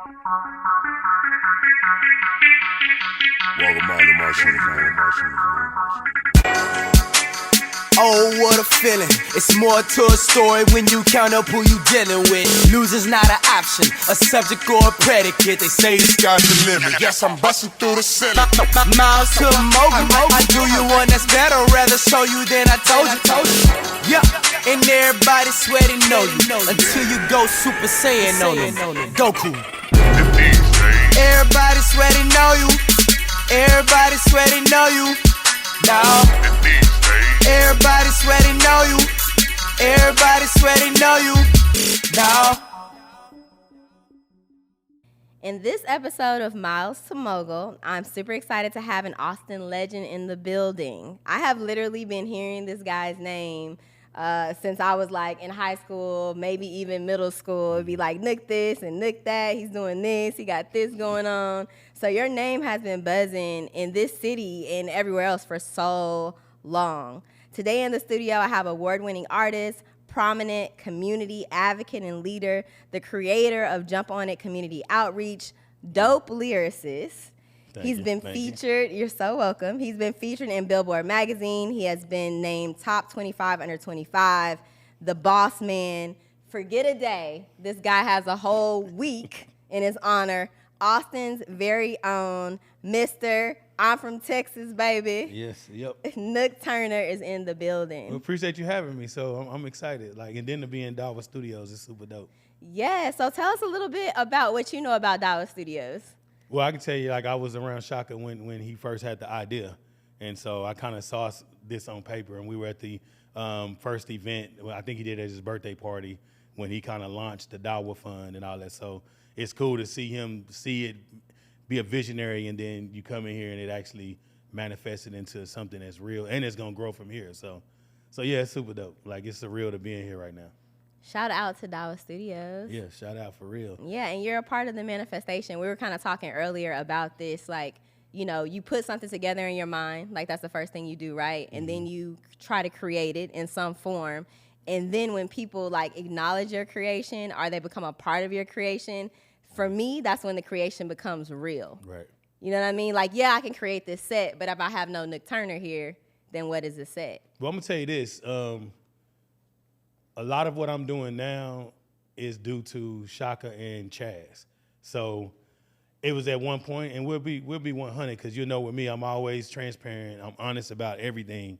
Oh, what a feeling. It's more to a story when you count up who you dealing with. Losing's not an option, a subject or a predicate. They say the sky's the limit. Yes, I'm busting through the city. Miles to Mogul. I do you one that's better, rather show you than I told you. Yeah, and everybody sweating know you until you go Super Saiyan on them. Goku. Everybody sweating know you. Everybody sweating know you. Now. Everybody sweating know you. Everybody sweating know you. Now. In this episode of Miles to Mogul, I'm super excited to have an Austin legend in the building. I have literally been hearing this guy's name since I was like in high school, maybe even middle school. It'd be like, Nook this and Nook that. He's doing this. He got this going on. So your name has been buzzing in this city and everywhere else for so long. Today in the studio, I have award-winning artist, prominent community advocate and leader, the creator of Jump On It Community Outreach, dope lyricist. He's been featured. You're so welcome. He's been featured in Billboard magazine. He has been named top 25 under 25, the boss man. Forget a day. This guy has a whole week in his honor. Austin's very own Mr. I'm from Texas, baby. Yes, yep. Nook Turner is in the building. We appreciate you having me, so I'm excited. And then to be in Dawa Studios is super dope. Yeah, so tell us a little bit about what you know about Dawa Studios. Well, I can tell you, I was around Shaka when he first had the idea, and so I kind of saw this on paper, and we were at the first event. I think he did at his birthday party when he kind of launched the Dawa Fund and all that. So it's cool to see him see it. Be a visionary, and then you come in here and it actually manifested into something that's real, and it's gonna grow from here. So yeah, it's super dope. It's surreal to be in here right now. Shout out to Dawa Studios. Yeah, shout out for real. Yeah, and you're a part of the manifestation. We were kind of talking earlier about this, you put something together in your mind, that's the first thing you do, right? And then you try to create it in some form. And then when people acknowledge your creation or they become a part of your creation, for me, that's when the creation becomes real. Right. You know what I mean? I can create this set, but if I have no Nook Turner here, then what is the set? Well, I'm going to tell you this. A lot of what I'm doing now is due to Shaka and Chaz. So it was at one point, and we'll be 100, because with me, I'm always transparent. I'm honest about everything,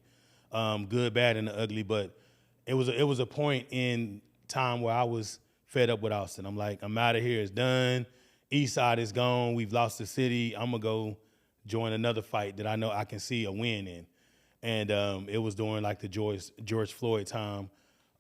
good, bad, and the ugly. But it was a point in time where I was fed up with Austin. I'm like, I'm out of here. It's done. East side is gone. We've lost the city. I'm going to go join another fight that I know I can see a win in. And it was during the George Floyd time,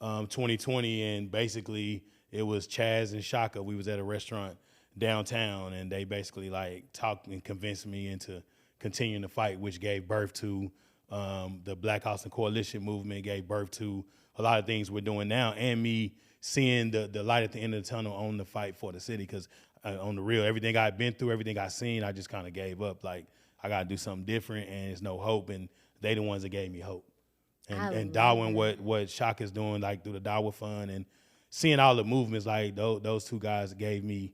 2020. And basically it was Chaz and Shaka. We was at a restaurant downtown, and they basically talked and convinced me into continuing the fight, which gave birth to the Black Austin Coalition movement, gave birth to a lot of things we're doing now, and me seeing the light at the end of the tunnel on the fight for the city. Because on the real, everything I've been through, everything I've seen, I just kind of gave up. I got to do something different, and there's no hope, and they the ones that gave me hope. And Darwin, what Shaka's doing, through the Dawa Fund, and seeing all the movements, those two guys gave me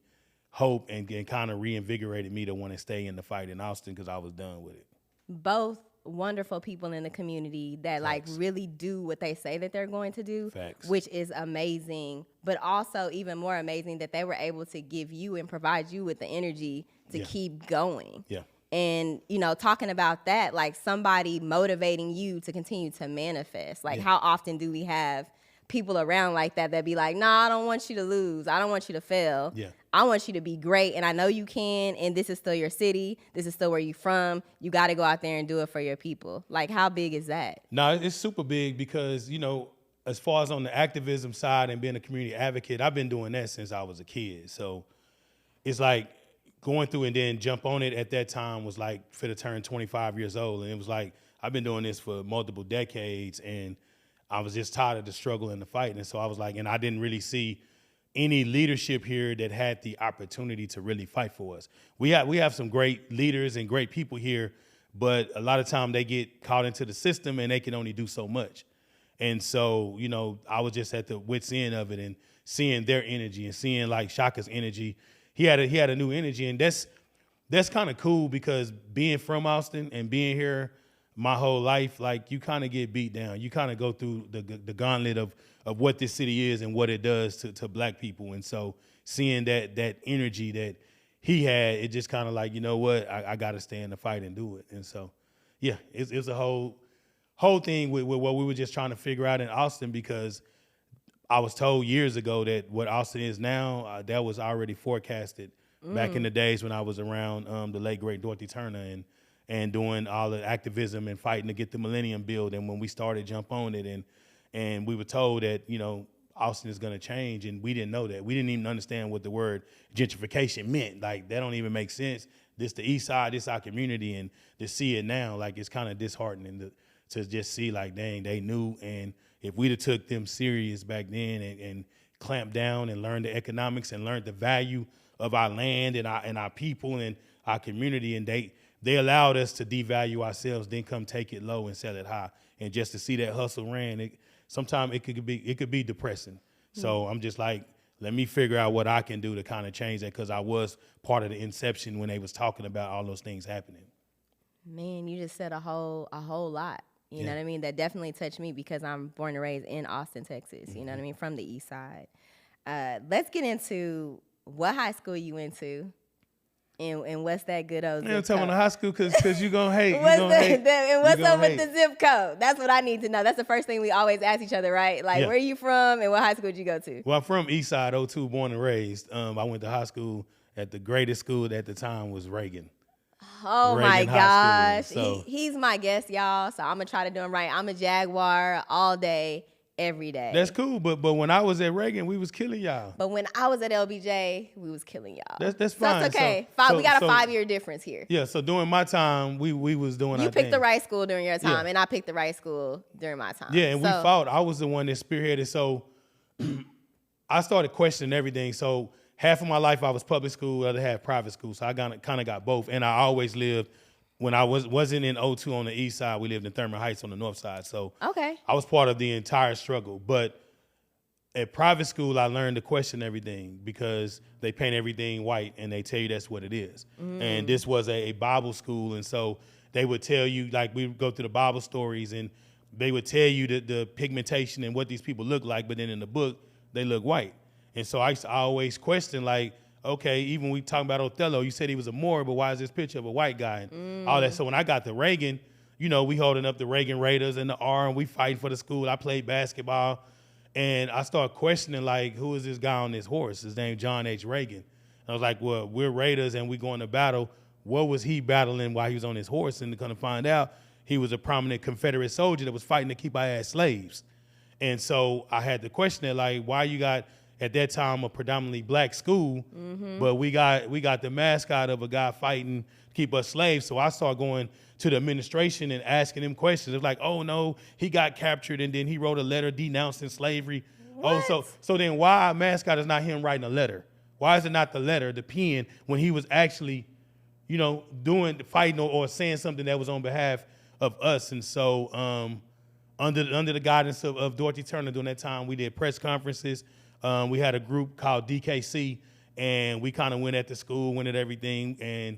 hope and kind of reinvigorated me to want to stay in the fight in Austin, because I was done with it. Both wonderful people in the community that really do what they say that they're going to do. Facts. Which is amazing, but also even more amazing that they were able to give you and provide you with the energy to keep going. Yeah. And talking about that, somebody motivating you to continue to manifest. How often do we have people around like that be like, nah, I don't want you to lose, I don't want you to fail. Yeah. I want you to be great, and I know you can, and this is still your city. This is still where you're from. You got to go out there and do it for your people. How big is that? No, it's super big because, as far as on the activism side and being a community advocate, I've been doing that since I was a kid. So it's going through and then Jump On It at that time was for to turn 25 years old. And it was I've been doing this for multiple decades, and I was just tired of the struggle and the fight. And so I was and I didn't really see any leadership here that had the opportunity to really fight for us. We have some great leaders and great people here, but a lot of time they get caught into the system and they can only do so much. And so, I was just at the wit's end of it and seeing their energy and seeing Shaka's energy. he had a new energy, and that's kind of cool because being from Austin and being here my whole life, like you kind of get beat down. You kind of go through the gauntlet of what this city is and what it does to black people. And so seeing that energy that he had, it just kind of like, you know what, I got to stay in the fight and do it. And so, yeah, it's a whole thing with what we were just trying to figure out in Austin, because I was told years ago that what Austin is now, that was already forecasted back in the days when I was around the late, great Dorothy Turner and doing all the activism and fighting to get the Millennium Build. And when we started Jump On It, and we were told that, you know, Austin is going to change, and we didn't know that. We didn't even understand what the word gentrification meant. Like, that don't even make sense. This the East Side, this our community, and to see it now, like, it's kind of disheartening to just see, like, dang, they knew. And if we'd have took them serious back then and clamped down and learned the economics and learned the value of our land and our people and our community, and they allowed us to devalue ourselves, then come take it low and sell it high. And just to see that hustle ran, sometimes it could be depressing. So I'm just like, let me figure out what I can do to kind of change that, because I was part of the inception when they was talking about all those things happening. Man, you just said a whole lot. You know what I mean? That definitely touched me because I'm born and raised in Austin, Texas. You know what I mean? From the East Side. Let's get into what high school you went to. And what's that good old zip code? Tell me the high school because you're going to hate. And what's up with the zip code? That's what I need to know. That's the first thing we always ask each other, right? Like, where are you from and what high school did you go to? Well, I'm from East Side, 02, born and raised. I went to high school at the greatest school at the time was Reagan. Oh, Reagan my gosh. So. He's my guest, y'all, so I'm going to try to do him right. I'm a Jaguar all day, every day. That's cool, but when I was at Reagan, we was killing y'all. But when I was at LBJ, we was killing y'all. That's fine. That's okay. We got a 5-year difference here. Yeah, so during my time, we was doing our thing. You picked the right school during your time, and I picked the right school during my time. Yeah, and we fought. I was the one that spearheaded. So I started questioning everything. So half of my life I was public school, the other half private school. So I kind of got both. And I always lived, when I wasn't in 02 on the east side, we lived in Thurman Heights on the north side. So I was part of the entire struggle. But at private school, I learned to question everything because they paint everything white and they tell you that's what it is. And this was a Bible school. And so they would tell you, like, we would go through the Bible stories and they would tell you the pigmentation and what these people look like. But then in the book, they look white. And so I always question, like, okay, even we talking about Othello, you said he was a Moor, but why is this picture of a white guy and all that? So when I got to Reagan, you know, we holding up the Reagan Raiders and the R, and we fighting for the school. I played basketball, and I started questioning, like, who is this guy on this horse? His name John H. Reagan. And I was like, well, we're Raiders, and we going to battle. What was he battling while he was on his horse? And to kind of find out, he was a prominent Confederate soldier that was fighting to keep our ass slaves. And so I had to question it, like, why you got, at that time, a predominantly black school, but we got the mascot of a guy fighting to keep us slaves. So I started going to the administration and asking them questions. It's like, oh no, he got captured and then he wrote a letter denouncing slavery. What? Oh, so then why our mascot is not him writing a letter? Why is it not the letter, the pen, when he was actually, you know, fighting or saying something that was on behalf of us? And so under the guidance of Dorothy Turner during that time, we did press conferences. We had a group called DKC, and we kind of went at the school, went at everything, and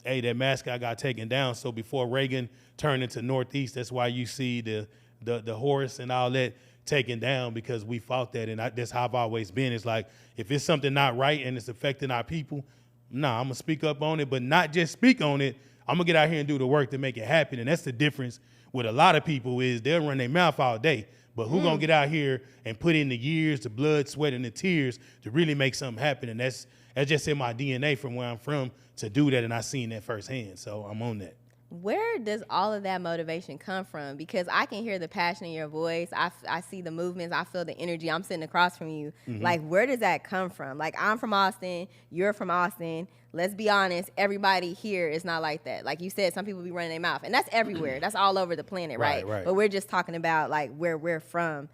hey, that mascot got taken down. So before Reagan turned into Northeast, that's why you see the horse and all that taken down, because we fought that, and that's how I've always been. It's like, if it's something not right and it's affecting our people, I'm gonna speak up on it, but not just speak on it. I'm gonna get out here and do the work to make it happen. And that's the difference with a lot of people, is they'll run their mouth all day. But who gonna get out here and put in the years, the blood, sweat, and the tears to really make something happen? And that's just in my DNA from where I'm from to do that, and I seen that firsthand. So I'm on that. Where does all of that motivation come from? Because I can hear the passion in your voice. I see the movements. I feel the energy. I'm sitting across from you. Like, where does that come from? Like, I'm from Austin. You're from Austin. Let's be honest. Everybody here is not like that. Like you said, some people be running their mouth. And that's everywhere. That's all over the planet, right? But we're just talking about, like, where we're from.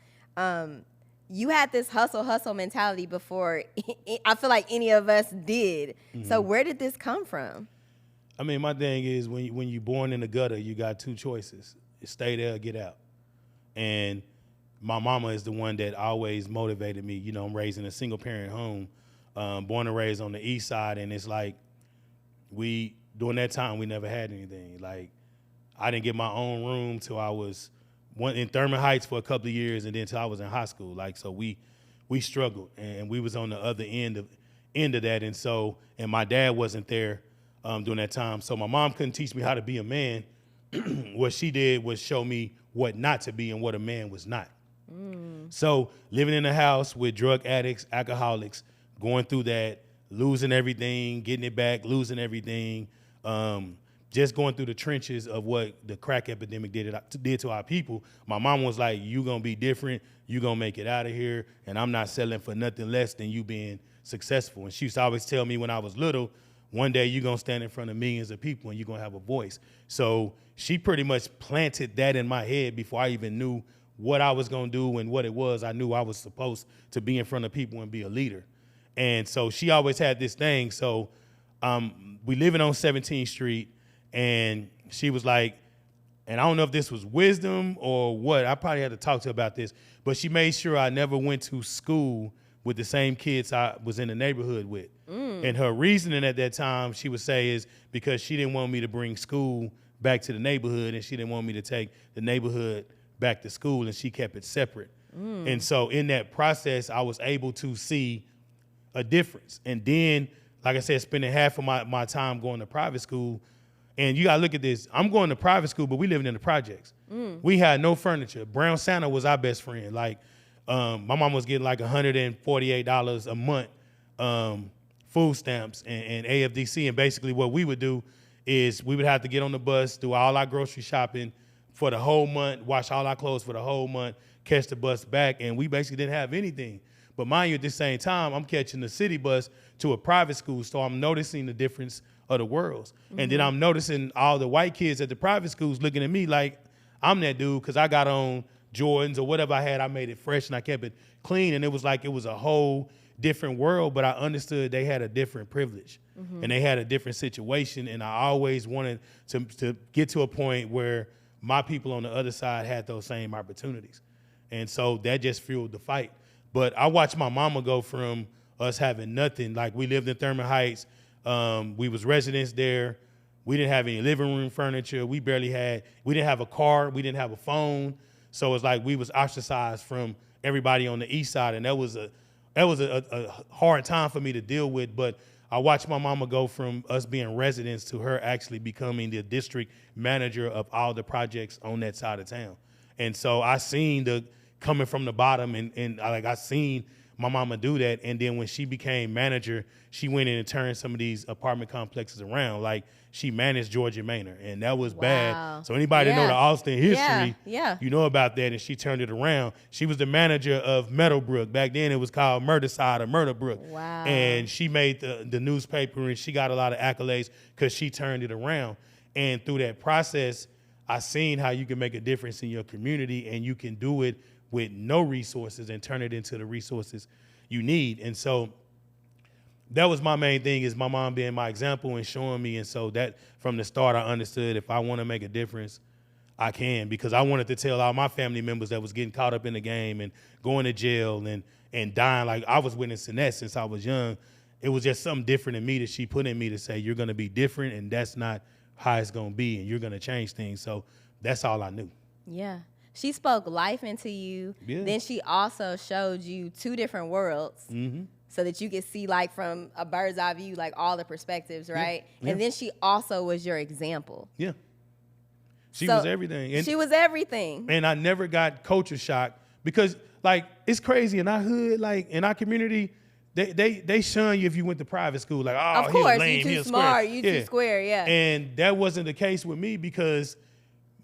You had this hustle mentality before I feel like any of us did. So where did this come from? I mean, my thing is, when you're born in the gutter, you got two choices: stay there or get out. And my mama is the one that always motivated me. You know, I'm raised in a single parent home. born and raised on the east side, and it's like during that time we never had anything. Like I didn't get my own room till I was in Thurman Heights for a couple of years, and then till I was in high school. Like so we struggled, and we was on the other end of that, and my dad wasn't there during that time, so my mom couldn't teach me how to be a man. What she did was show me what not to be and what a man was not. So living in a house with drug addicts, alcoholics, going through that, losing everything, getting it back, losing everything, just going through the trenches of what the crack epidemic did to our people. My mom was like, you gonna be different, you gonna make it out of here, and I'm not settling for nothing less than you being successful. And she used to always tell me when I was little, one day you're gonna stand in front of millions of people and you're gonna have a voice. So she pretty much planted that in my head before I even knew what I was gonna do and what it was. I knew I was supposed to be in front of people and be a leader. And so she always had this thing. So we living on 17th Street, and she was like, and I don't know if this was wisdom or what, I probably had to talk to her about this, but she made sure I never went to school with the same kids I was in the neighborhood with. And her reasoning at that time, she would say, is because she didn't want me to bring school back to the neighborhood, and she didn't want me to take the neighborhood back to school, and she kept it separate. And so in that process, I was able to see a difference. And then, like I said, spending half of my time going to private school, and you gotta look at this. I'm going to private school, but we living in the projects. We had no furniture. Brown Santa was our best friend. Like, my mom was getting like $148 a month, food stamps and AFDC. And basically what we would do is we would have to get on the bus, do all our grocery shopping for the whole month, wash all our clothes for the whole month, catch the bus back, and we basically didn't have anything. But mind you, at the same time, I'm catching the city bus to a private school, so I'm noticing the difference of the worlds. And then I'm noticing all the white kids at the private schools looking at me like I'm that dude because I got on Jordans or whatever I had. I made it fresh and I kept it clean, and it was like it was a whole different world, but I understood they had a different privilege and they had a different situation, and I always wanted to get to a point where my people on the other side had those same opportunities. And so that just fueled the fight. But I watched my mama go from us having nothing. Like, we lived in Thurman Heights. We was residents there. We didn't have any living room furniture. We didn't have a car. We didn't have a phone. So it's like we was ostracized from everybody on the east side. And that was a hard time for me to deal with. But I watched my mama go from us being residents to her actually becoming the district manager of all the projects on that side of town. And so I seen the coming from the bottom, and I seen my mama do that. And then when she became manager, she went in and turned some of these apartment complexes around. Like, she managed Georgia Manor, and that was bad. So anybody that know the Austin history, you know about that, and she turned it around. She was the manager of Meadowbrook. Back then it was called Murderside or Murderbrook. Wow. And she made the newspaper, and she got a lot of accolades because she turned it around. And through that process, I seen how you can make a difference in your community, and you can do it with no resources and turn it into the resources you need. And so that was my main thing, is my mom being my example and showing me. And so that from the start, I understood if I want to make a difference, I can, because I wanted to tell all my family members that was getting caught up in the game and going to jail and dying. Like, I was witnessing that since I was young. It was just something different in me that she put in me to say, you're going to be different, and that's not how it's going to be, and you're going to change things. So that's all I knew. Yeah. She spoke life into you. Yeah. Then she also showed you two different worlds so that you could see, like, from a bird's eye view, like, all the perspectives, right? Yeah. And then she also was your example. Yeah. She was everything. And she was everything. And I never got culture shock because, like, it's crazy in our hood, like, in our community, they shun you if you went to private school. Like, oh, of course, he's lame, you too smart, you too square, yeah. And that wasn't the case with me because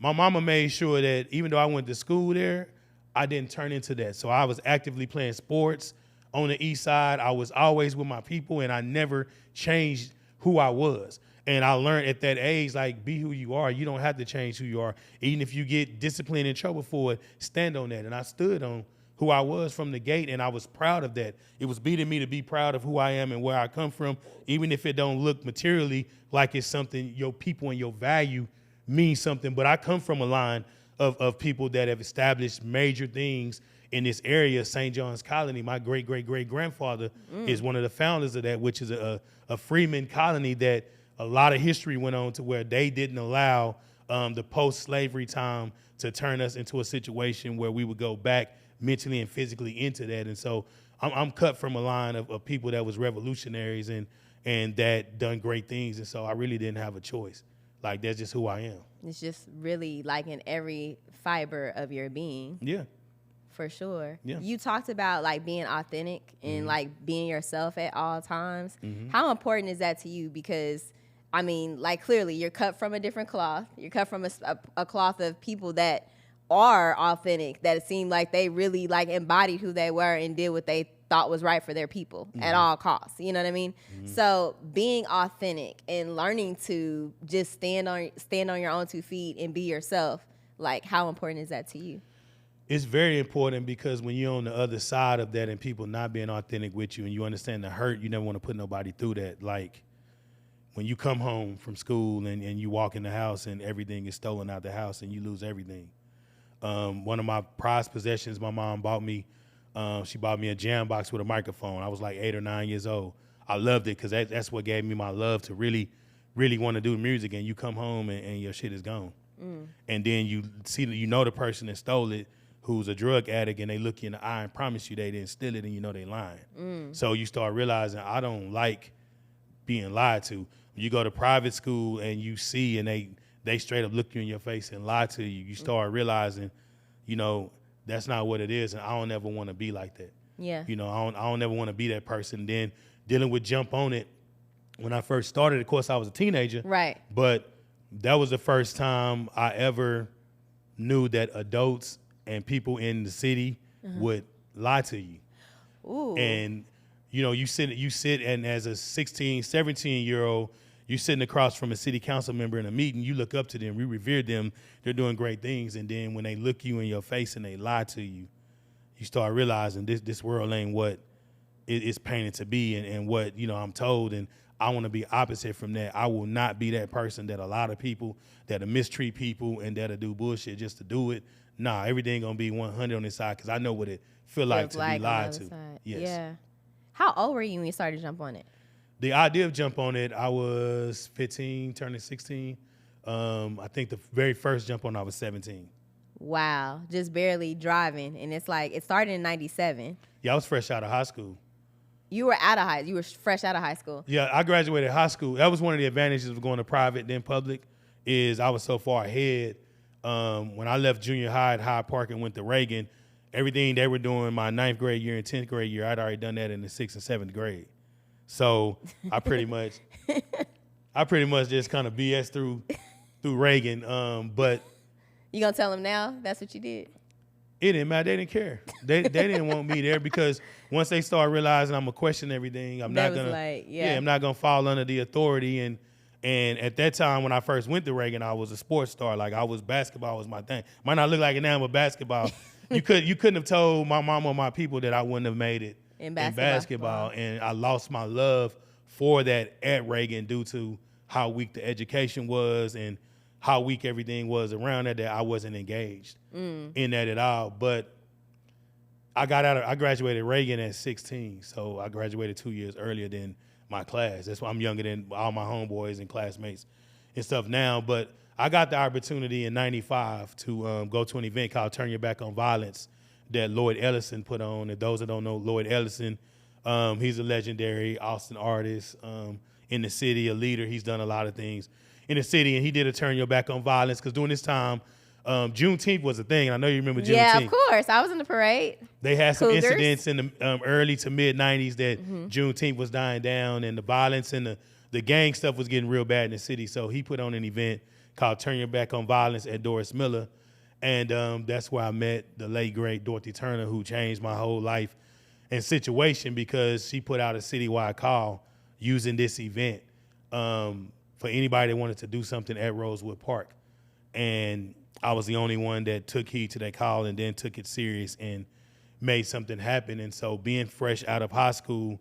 my mama made sure that even though I went to school there, I didn't turn into that. So I was actively playing sports on the east side. I was always with my people, and I never changed who I was. And I learned at that age, like, be who you are. You don't have to change who you are. Even if you get disciplined and trouble for it, stand on that. And I stood on who I was from the gate, and I was proud of that. It was beating me to be proud of who I am and where I come from, even if it don't look materially like it's something your people and your value means something. But I come from a line of people that have established major things in this area, St. John's Colony. My great-great-great-grandfather is one of the founders of that, which is a freeman colony that a lot of history went on to where they didn't allow the post-slavery time to turn us into a situation where we would go back mentally and physically into that. And so I'm cut from a line of people that was revolutionaries and that done great things. And so I really didn't have a choice. Like, that's just who I am. It's just really like in every fiber of your being. Yeah. For sure. Yeah. You talked about like being authentic and like being yourself at all times. Mm-hmm. How important is that to you? Because I mean, like, clearly you're cut from a different cloth. You're cut from a cloth of people that are authentic, that it seemed like they really like embodied who they were and did what they thought was right for their people at all costs. You know what I mean? So being authentic and learning to just stand on your own 2 feet and be yourself, like, how important is that to you? It's very important because when you're on the other side of that and people not being authentic with you and you understand the hurt, you never want to put nobody through that. Like, when you come home from school and you walk in the house and everything is stolen out the house and you lose everything. One of my prized possessions my mom bought me, she bought me a jam box with a microphone. I was like 8 or 9 years old. I loved it because that's what gave me my love to really, really want to do music. And you come home and your shit is gone. And then you see, the person that stole it, who's a drug addict, and they look you in the eye and promise you they didn't steal it, and you know they lying. So you start realizing, I don't like being lied to. You go to private school and you see and they straight up look you in your face and lie to you. You start realizing, that's not what it is, and I don't ever want to be like that. Yeah. I don't ever want to be that person. Then dealing with Jump On It, when I first started, of course, I was a teenager. Right. But that was the first time I ever knew that adults and people in the city would lie to you. Ooh. And you sit and as a 16, 17-year-old, you're sitting across from a city council member in a meeting, you look up to them, we revere them, they're doing great things, and then when they look you in your face and they lie to you, you start realizing this world ain't what it's painted to be and what, I'm told, and I want to be opposite from that. I will not be that person that a lot of people that'll mistreat people and that'll do bullshit just to do it. Nah, everything gonna be 100 on this side because I know what it feel like to be lied to. Yes. Yeah. How old were you when you started to Jump On It? The idea of Jump On It, I was 15, turning 16. I think the very first Jump On, I was 17. Wow, just barely driving, and it's like it started in '97. Yeah, I was fresh out of high school. You were fresh out of high school. Yeah, I graduated high school. That was one of the advantages of going to private then public, is I was so far ahead. When I left junior high at Hyde Park and went to Reagan, everything they were doing my 9th grade year and 10th grade year, I'd already done that in the 6th and 7th grade. So I pretty much just kind of BS through Reagan. But You gonna tell them now that's what you did? it didn't matter. They didn't care. They didn't want me there because once they start realizing I'm gonna question everything, I'm not gonna fall under the authority. And at that time when I first went to Reagan, I was a sports star. Like basketball was my thing. Might not look like it now, but basketball. You couldn't have told my mom or my people that I wouldn't have made it in basketball. And I lost my love for that at Reagan due to how weak the education was and how weak everything was around that I wasn't engaged in that at all. But I graduated Reagan at 16, so I graduated 2 years earlier than my class. That's why I'm younger than all my homeboys and classmates and stuff now. But I got the opportunity in '95 to go to an event called Turn Your Back on Violence that Lloyd Ellison put on. And those that don't know Lloyd Ellison, he's a legendary Austin artist in the city, a leader. He's done a lot of things in the city, and he did a Turn Your Back on Violence because during this time, Juneteenth was a thing. And I know you remember Juneteenth. Yeah, of course. I was in the parade. They had some Cougars. incidents in the early to mid 90s that Juneteenth was dying down, and the violence and the gang stuff was getting real bad in the city. So he put on an event called Turn Your Back on Violence at Doris Miller. And that's where I met the late, great Dorothy Turner, who changed my whole life and situation because she put out a citywide call using this event for anybody that wanted to do something at Rosewood Park. And I was the only one that took heed to that call and then took it serious and made something happen. And so being fresh out of high school,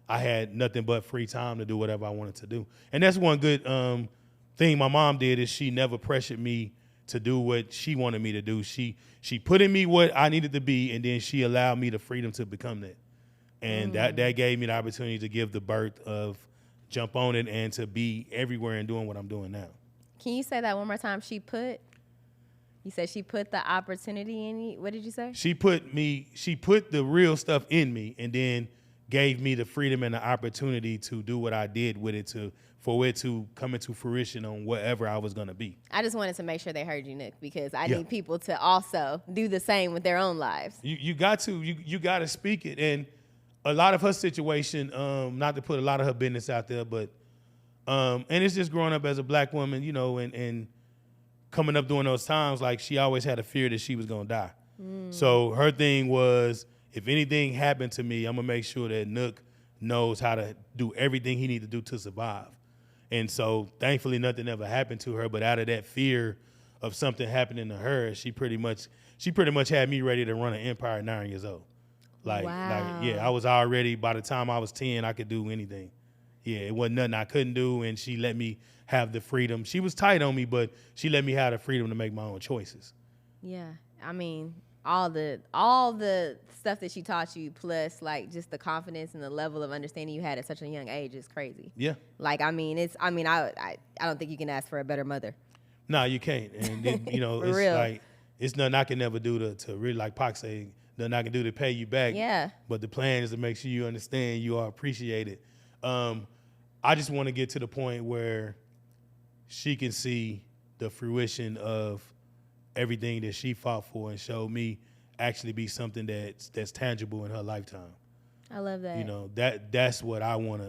I had nothing but free time to do whatever I wanted to do. And that's one good thing my mom did is she never pressured me to do what she wanted me to do. She put in me what I needed to be, and then she allowed me the freedom to become that. And that gave me the opportunity to give the birth of jump on it and to be everywhere and doing what I'm doing now. Can you say that one more time? You said she put the opportunity in you. What did you say? She put the real stuff in me and then gave me the freedom and the opportunity to do what I did with it for it to come into fruition on whatever I was gonna be. I just wanted to make sure they heard you, Nook, because I need people to also do the same with their own lives. You got to speak it. And a lot of her situation, not to put a lot of her business out there, but and it's just growing up as a black woman, you know, and coming up during those times, like she always had a fear that she was gonna die. So her thing was, if anything happened to me, I'm gonna make sure that Nook knows how to do everything he needs to do to survive. And so thankfully nothing ever happened to her, but out of that fear of something happening to her, she pretty much had me ready to run an empire at 9 years old. I was already, by the time I was 10, I could do anything. Yeah, it wasn't nothing I couldn't do, and she let me have the freedom. She was tight on me, but she let me have the freedom to make my own choices. Yeah, I mean, all the stuff that she taught you, plus like just the confidence and the level of understanding you had at such a young age is crazy. Yeah. Like, I don't think you can ask for a better mother. No, you can't. And then, you know, it's real. Like, it's nothing I can never do to really, like Pac say, nothing I can do to pay you back. Yeah. But the plan is to make sure you understand you are appreciated. I just want to get to the point where she can see the fruition of everything that she fought for and show me actually be something that's tangible in her lifetime. I love that. You know, that's what I want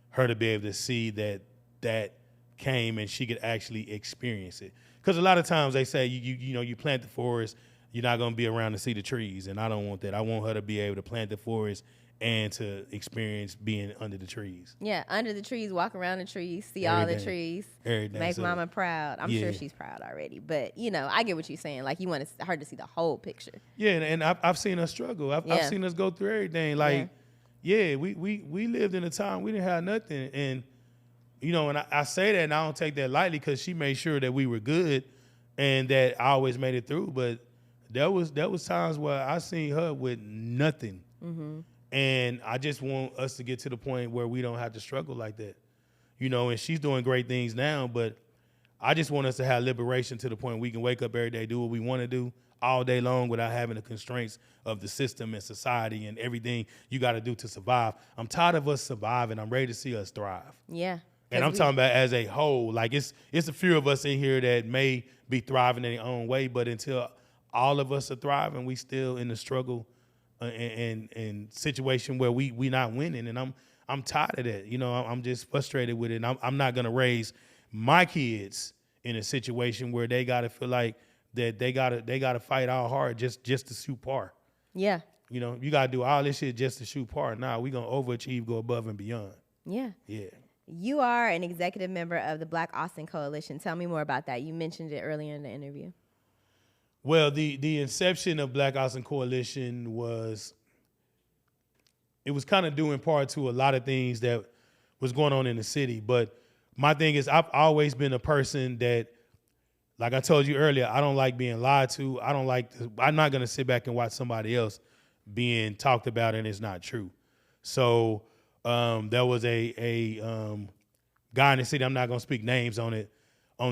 her to be able to see, that came and she could actually experience it. Because a lot of times they say you plant the forest, you're not going to be around to see the trees, and I don't want that. I want her to be able to plant the forest and to experience being under the trees. Yeah, under the trees, walk around the trees, see all the trees, make mama proud. I'm sure she's proud already. But, you know, I get what you're saying. Like, you want her to see the whole picture. Yeah, and I've seen her struggle. I've seen us go through everything. Like, we lived in a time we didn't have nothing. And, you know, and I say that and I don't take that lightly because she made sure that we were good and that I always made it through. But there was times where I seen her with nothing. Mm-hmm. And I just want us to get to the point where we don't have to struggle like that. You know, and she's doing great things now, but I just want us to have liberation to the point we can wake up every day, do what we want to do all day long without having the constraints of the system and society and everything you got to do to survive. I'm tired of us surviving. I'm ready to see us thrive. Yeah. And I'm talking about as a whole. Like, it's a few of us in here that may be thriving in their own way, but until all of us are thriving, we still in the struggle and situation where we not winning, and I'm tired of that. You know, I'm just frustrated with it. And I'm not gonna raise my kids in a situation where they gotta feel like that they gotta fight all hard just to shoot par. Yeah. You know, you gotta do all this shit just to shoot par. Nah, we gonna overachieve, go above and beyond. Yeah. Yeah. You are an executive member of the Black Austin Coalition. Tell me more about that. You mentioned it earlier in the interview. Well, the inception of Black Austin Coalition was kind of due in part to a lot of things that was going on in the city. But my thing is, I've always been a person that, like I told you earlier, I don't like being lied to. I'm not going to sit back and watch somebody else being talked about and it's not true. So there was a guy in the city, I'm not going to speak names on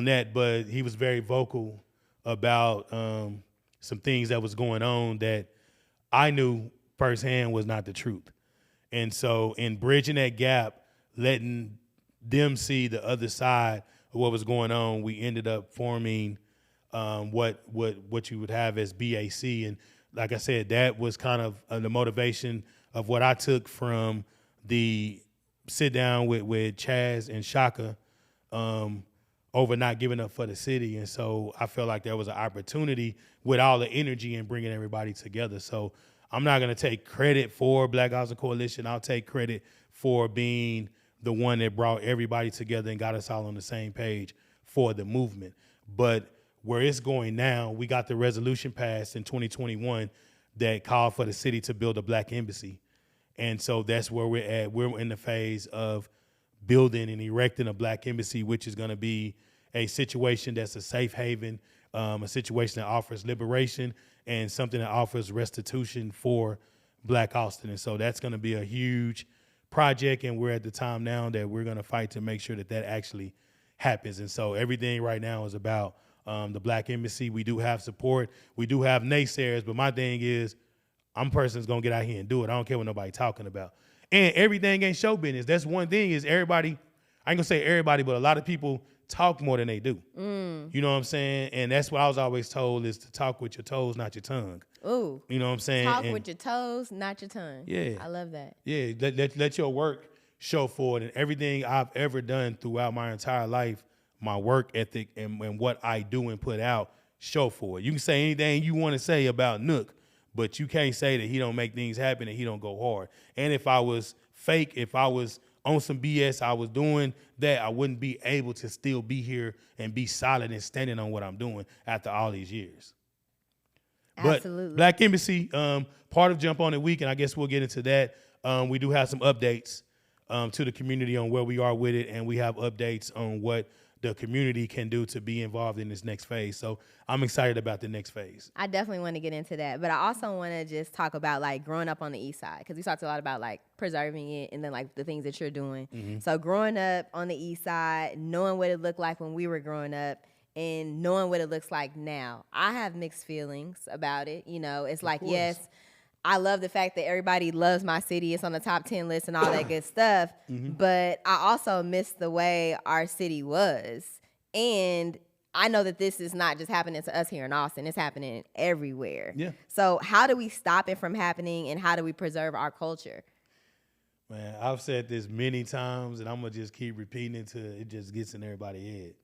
that, but he was very vocal about some things that was going on that I knew firsthand was not the truth. And so in bridging that gap, letting them see the other side of what was going on, we ended up forming what you would have as BAC. And like I said, that was kind of the motivation of what I took from the sit down with Chaz and Shaka over not giving up for the city. And so I felt like there was an opportunity with all the energy and bringing everybody together. So I'm not going to take credit for Black Austin Coalition. I'll take credit for being the one that brought everybody together and got us all on the same page for the movement. But where it's going now, we got the resolution passed in 2021 that called for the city to build a Black embassy. And so that's where we're at. We're in the phase of building and erecting a Black embassy, which is going to be a situation that's a safe haven a situation that offers liberation and something that offers restitution for Black Austin. And so that's going to be a huge project, and we're at the time now that we're going to fight to make sure that that actually happens. And so everything right now is about the Black Embassy. We do have support. We do have naysayers, but my thing is I'm a person that's going to get out here and do it. I don't care what nobody talking about. And everything ain't show business. That's one thing is everybody, I ain't going to say everybody, but a lot of people talk more than they do. You know what I'm saying? And that's what I was always told is to talk with your toes, not your tongue. Ooh. You know what I'm saying? Talk with your toes, not your tongue. Yeah. I love that. Yeah, let your work show for it. And everything I've ever done throughout my entire life, my work ethic and what I do and put out show for it. You can say anything you want to say about NOOK, but you can't say that he don't make things happen and he don't go hard. And if I was fake, if I was on some BS, I was doing that, I wouldn't be able to still be here and be solid and standing on what I'm doing after all these years. Absolutely. But Black Embassy, part of Jump On It Week, and I guess we'll get into that. We do have some updates to the community on where we are with it, and we have updates on what the community can do to be involved in this next phase. So I'm excited about the next phase. I definitely want to get into that, but I also want to just talk about like growing up on the East Side, because we talked a lot about like preserving it and then like the things that you're doing. So growing up on the East Side, knowing what it looked like when we were growing up and knowing what it looks like now, I have mixed feelings about it. You know, it's like, yes, I love the fact that everybody loves my city. It's on the top 10 list and all that good stuff. But I also miss the way our city was. And I know that this is not just happening to us here in Austin. It's happening everywhere. Yeah. So how do we stop it from happening, and how do we preserve our culture? Man, I've said this many times, and I'm going to just keep repeating it until it just gets in everybody's head.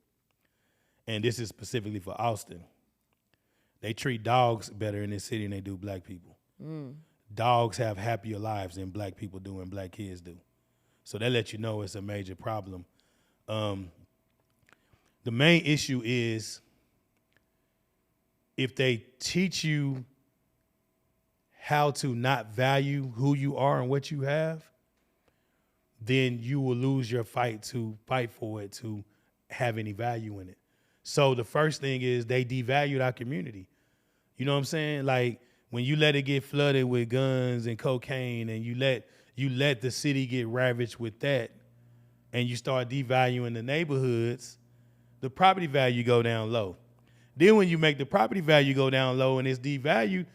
And this is specifically for Austin. They treat dogs better in this city than they do Black people. Dogs have happier lives than Black people do and Black kids do. So that lets you know it's a major problem. The main issue is if they teach you how to not value who you are and what you have, then you will lose your fight to fight for it to have any value in it. So the first thing is they devalued our community. You know what I'm saying? Like when you let it get flooded with guns and cocaine and you let the city get ravaged with that and you start devaluing the neighborhoods, the property value go down low. Then when you make the property value go down low and it's devalued,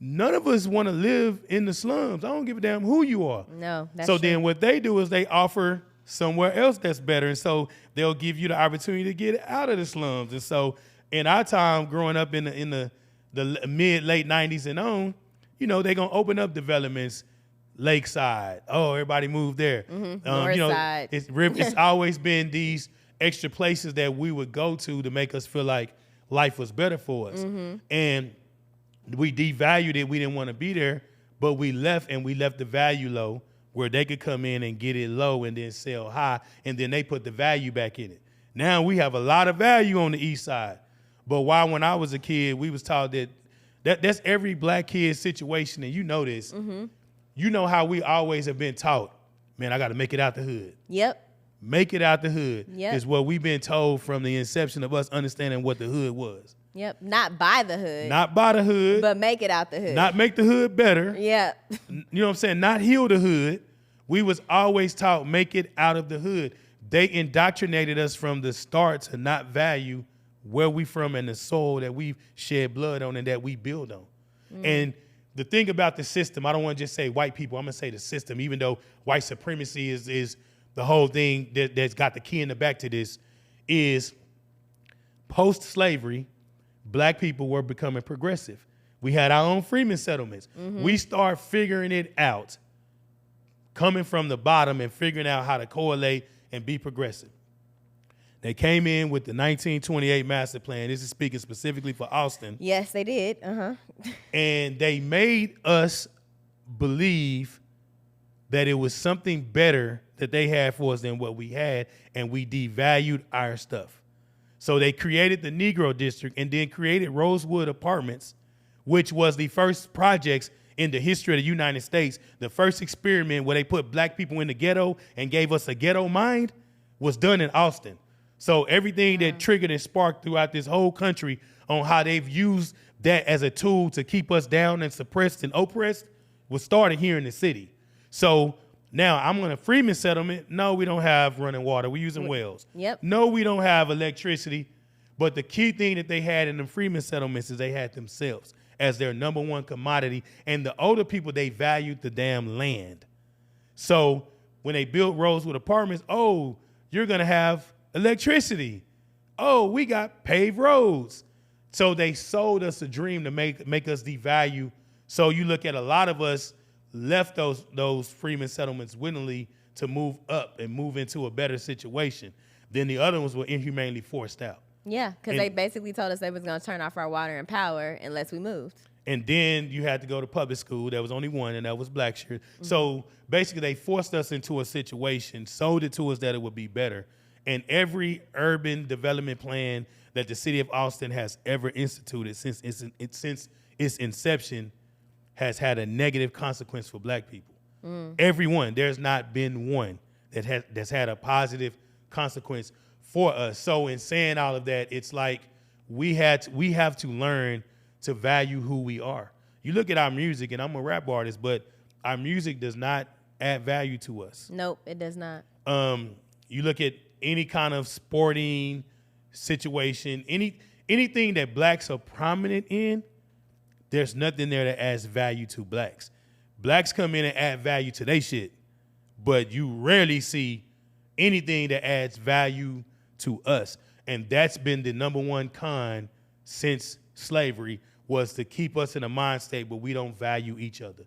none of us want to live in the slums. I don't give a damn who you are. No, that's so true. then what they do is they offer somewhere else that's better. And so they'll give you the opportunity to get out of the slums. And so in our time growing up in the mid, late 90s and on, you know, they're going to open up developments, Lakeside. Oh, everybody moved there. North you know, Side. It's always been these extra places that we would go to make us feel like life was better for us. And we devalued it. We didn't want to be there, but we left, and we left the value low where they could come in and get it low and then sell high, and then they put the value back in it. Now we have a lot of value on the East Side. But why when I was a kid, we was taught that's every Black kid's situation, and you know this. You know how we always have been taught, man, I got to make it out the hood. Yep. Make it out the hood Yep. is what we've been told from the inception of us understanding what the hood was. Yep. Not by the hood. Not by the hood. But make it out the hood. Not make the hood better. Yep. You know what I'm saying? Not heal the hood. We was always taught make it out of the hood. They indoctrinated us from the start to not value where we from and the soul that we've shed blood on and that we build on. And the thing about the system, I don't want to just say white people, I'm going to say the system, even though white supremacy is the whole thing that's got the key in the back to this, is post-slavery, Black people were becoming progressive. We had our own freedmen settlements. We start figuring it out, coming from the bottom and figuring out how to correlate and be progressive. They came in with the 1928 master plan. This is speaking specifically for Austin. Yes, they did. And they made us believe that it was something better that they had for us than what we had, and we devalued our stuff. So they created the Negro District and then created Rosewood Apartments, which was the first projects in the history of the United States. The first experiment where they put Black people in the ghetto and gave us a ghetto mind was done in Austin. So everything that triggered and sparked throughout this whole country on how they've used that as a tool to keep us down and suppressed and oppressed was started here in the city. So now I'm on a Freeman settlement. No, we don't have running water. We're using wells. Yep. No, we don't have electricity. But the key thing that they had in the Freeman settlements is they had themselves as their number one commodity. And the older people, they valued the damn land. So when they built Rosewood Apartments, oh, you're going to have electricity. Oh, we got paved roads. So they sold us a dream to make us devalue. So you look at a lot of us left those Freeman settlements willingly to move up and move into a better situation. Then the other ones were inhumanely forced out. Yeah, because they basically told us they was going to turn off our water and power unless we moved. And then you had to go to public school. There was only one, and that was Blackshear. Mm-hmm. So basically they forced us into a situation, sold it to us that it would be better. And every urban development plan that the city of Austin has ever instituted since its inception has had a negative consequence for black people. Every one. There's not been one that's had a positive consequence for us. So in saying all of that, it's like we have to learn to value who we are. You look at our music, and I'm a rap artist, but our music does not add value to us. Nope, it does not. You look at any kind of sporting situation, anything that blacks are prominent in, there's nothing there that adds value to blacks. Blacks come in and add value to their shit, but you rarely see anything that adds value to us. And that's been the number one con since slavery, was to keep us in a mind state where we don't value each other.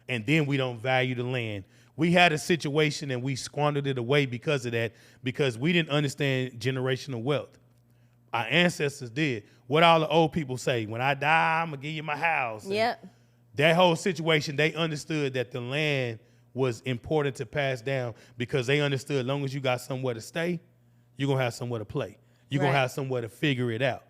And then we don't value the land. We had a situation and we squandered it away because of that, because we didn't understand generational wealth. Our ancestors did. What all the old people say, when I die, I'm going to give you my house. Yep. And that whole situation, they understood that the land was important to pass down, because they understood as long as you got somewhere to stay, you're going to have somewhere to play. You're going to have somewhere to figure it out.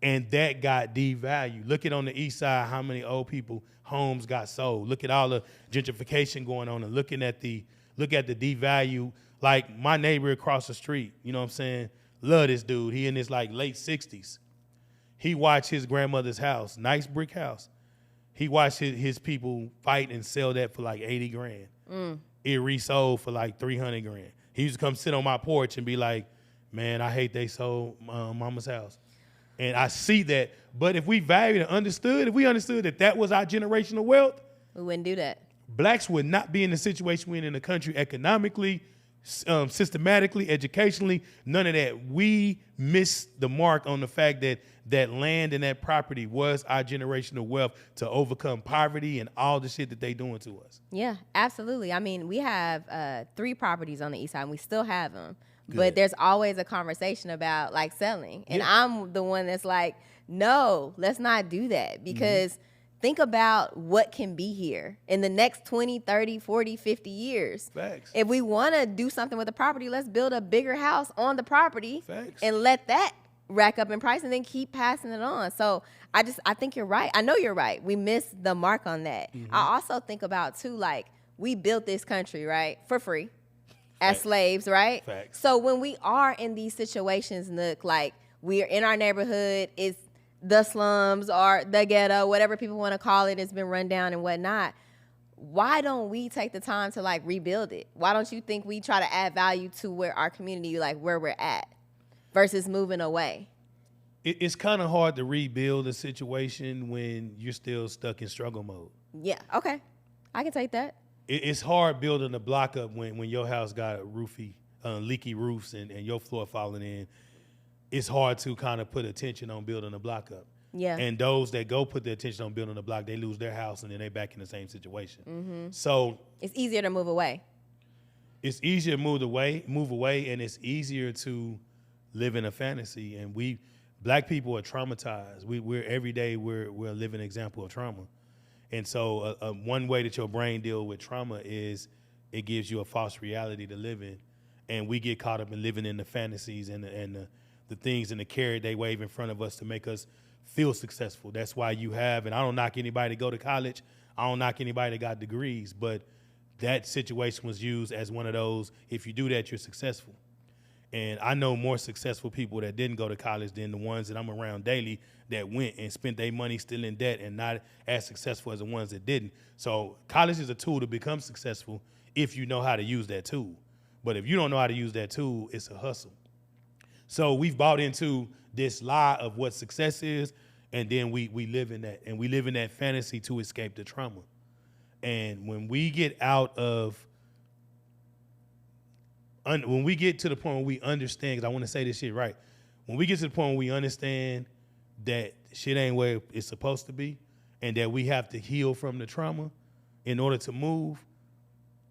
And that got devalued. Look at on the east side how many old people homes got sold. Look at all the gentrification going on, and look at the devalue. Like my neighbor across the street, you know what I'm saying? Love this dude. He in his like late 60s. He watched his grandmother's house, nice brick house. He watched his people fight and sell that for like 80 grand. It resold for like 300 grand. He used to come sit on my porch and be like, man, I hate they sold mama's house. And I see that. But if we valued and understood, if we understood that that was our generational wealth, We wouldn't do that. blacks would not be in the situation we're in the country economically, systematically, educationally, none of that. We missed the mark on the fact that that land and that property was our generational wealth to overcome poverty and all the shit that they doing to us. Yeah, absolutely. I mean, we have 3 properties on the east side, and we still have them. Good. But there's always a conversation about like selling. And I'm the one that's like, no, let's not do that, because think about what can be here in the next 20, 30, 40, 50 years. Facts. If we want to do something with the property, let's build a bigger house on the property. Facts. And let that rack up in price and then keep passing it on. So I think you're right. I know you're right. We missed the mark on that. I also think about too, like, we built this country, right, for free as slaves, right? Facts. So when we are in these situations, Nook, like we're in our neighborhood, it's the slums or the ghetto, whatever people want to call it, it's been run down and whatnot. Why don't we take the time to like rebuild it? Why don't you think we try to add value to where our community, like where we're at, versus moving away? It's kind of hard to rebuild a situation when you're still stuck in struggle mode. Yeah, okay. I can take that. It's hard building a block up when your house got a leaky roofs and your floor falling in. It's hard to kind of put attention on building a block up. Yeah. And those that go put their attention on building a block, they lose their house and then they're back in the same situation. So It's easier to move away. it's easier to move away, and it's easier to live in a fantasy. And black people are traumatized. We're every day we're a living example of trauma. And so one way that your brain deals with trauma is it gives you a false reality to live in. And we get caught up in living in the fantasies and the things and the carrot they wave in front of us to make us feel successful. That's why you have, and I don't knock anybody to go to college. I don't knock anybody that got degrees, but that situation was used as one of those, if you do that, you're successful. And I know more successful people that didn't go to college than the ones that I'm around daily that went and spent their money still in debt and not as successful as the ones that didn't. So college is a tool to become successful if you know how to use that tool. But if you don't know how to use that tool, it's a hustle. So we've bought into this lie of what success is, and then we live in that. And we live in that fantasy to escape the trauma. And when we get out of when we get to the point where we understand, because I want to say this shit right, when we get to the point where we understand that shit ain't where it's supposed to be and that we have to heal from the trauma in order to move,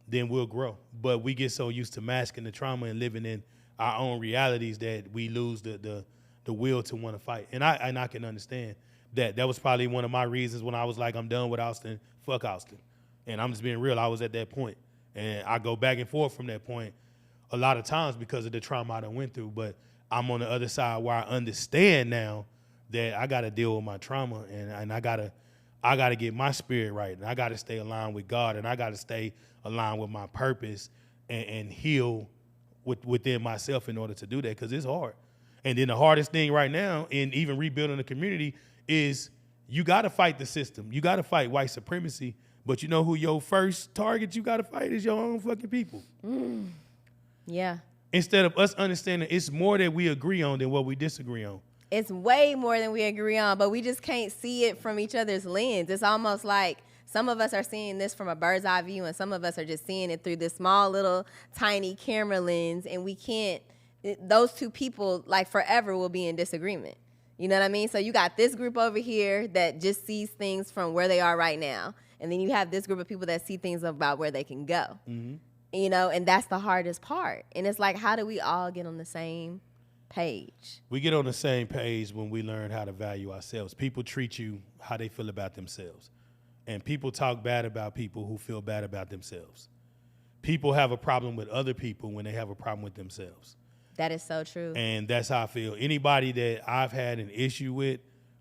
then we'll grow. But we get so used to masking the trauma and living in our own realities that we lose the will to want to fight. And I can understand that. That was probably one of my reasons when I was like, I'm done with Austin, fuck Austin. And I'm just being real, I was at that point. And I go back and forth from that point a lot of times because of the trauma I done went through. But I'm on the other side where I understand now that I got to deal with my trauma, and I gotta get my spirit right, and I got to stay aligned with God, and I got to stay aligned with my purpose and heal within myself in order to do that, because it's hard. And then the hardest thing right now in even rebuilding the community is you got to fight the system. You got to fight white supremacy, but you know who your first target you got to fight is your own fucking people. Yeah. Instead of us understanding it's more that we agree on than what we disagree on. It's way more than we agree on, but we just can't see it from each other's lens. It's almost like some of us are seeing this from a bird's eye view, and some of us are just seeing it through this small little tiny camera lens, and we can't, those two people like forever will be in disagreement. You know what I mean? So you got this group over here that just sees things from where they are right now, and then you have this group of people that see things about where they can go. Mm-hmm. You know, and that's the hardest part. And it's like, how do we all get on the same page? We get on the same page when we learn how to value ourselves. People treat you how they feel about themselves. And people talk bad about people who feel bad about themselves. People have a problem with other people when they have a problem with themselves. That is so true. And that's how I feel. Anybody that I've had an issue with,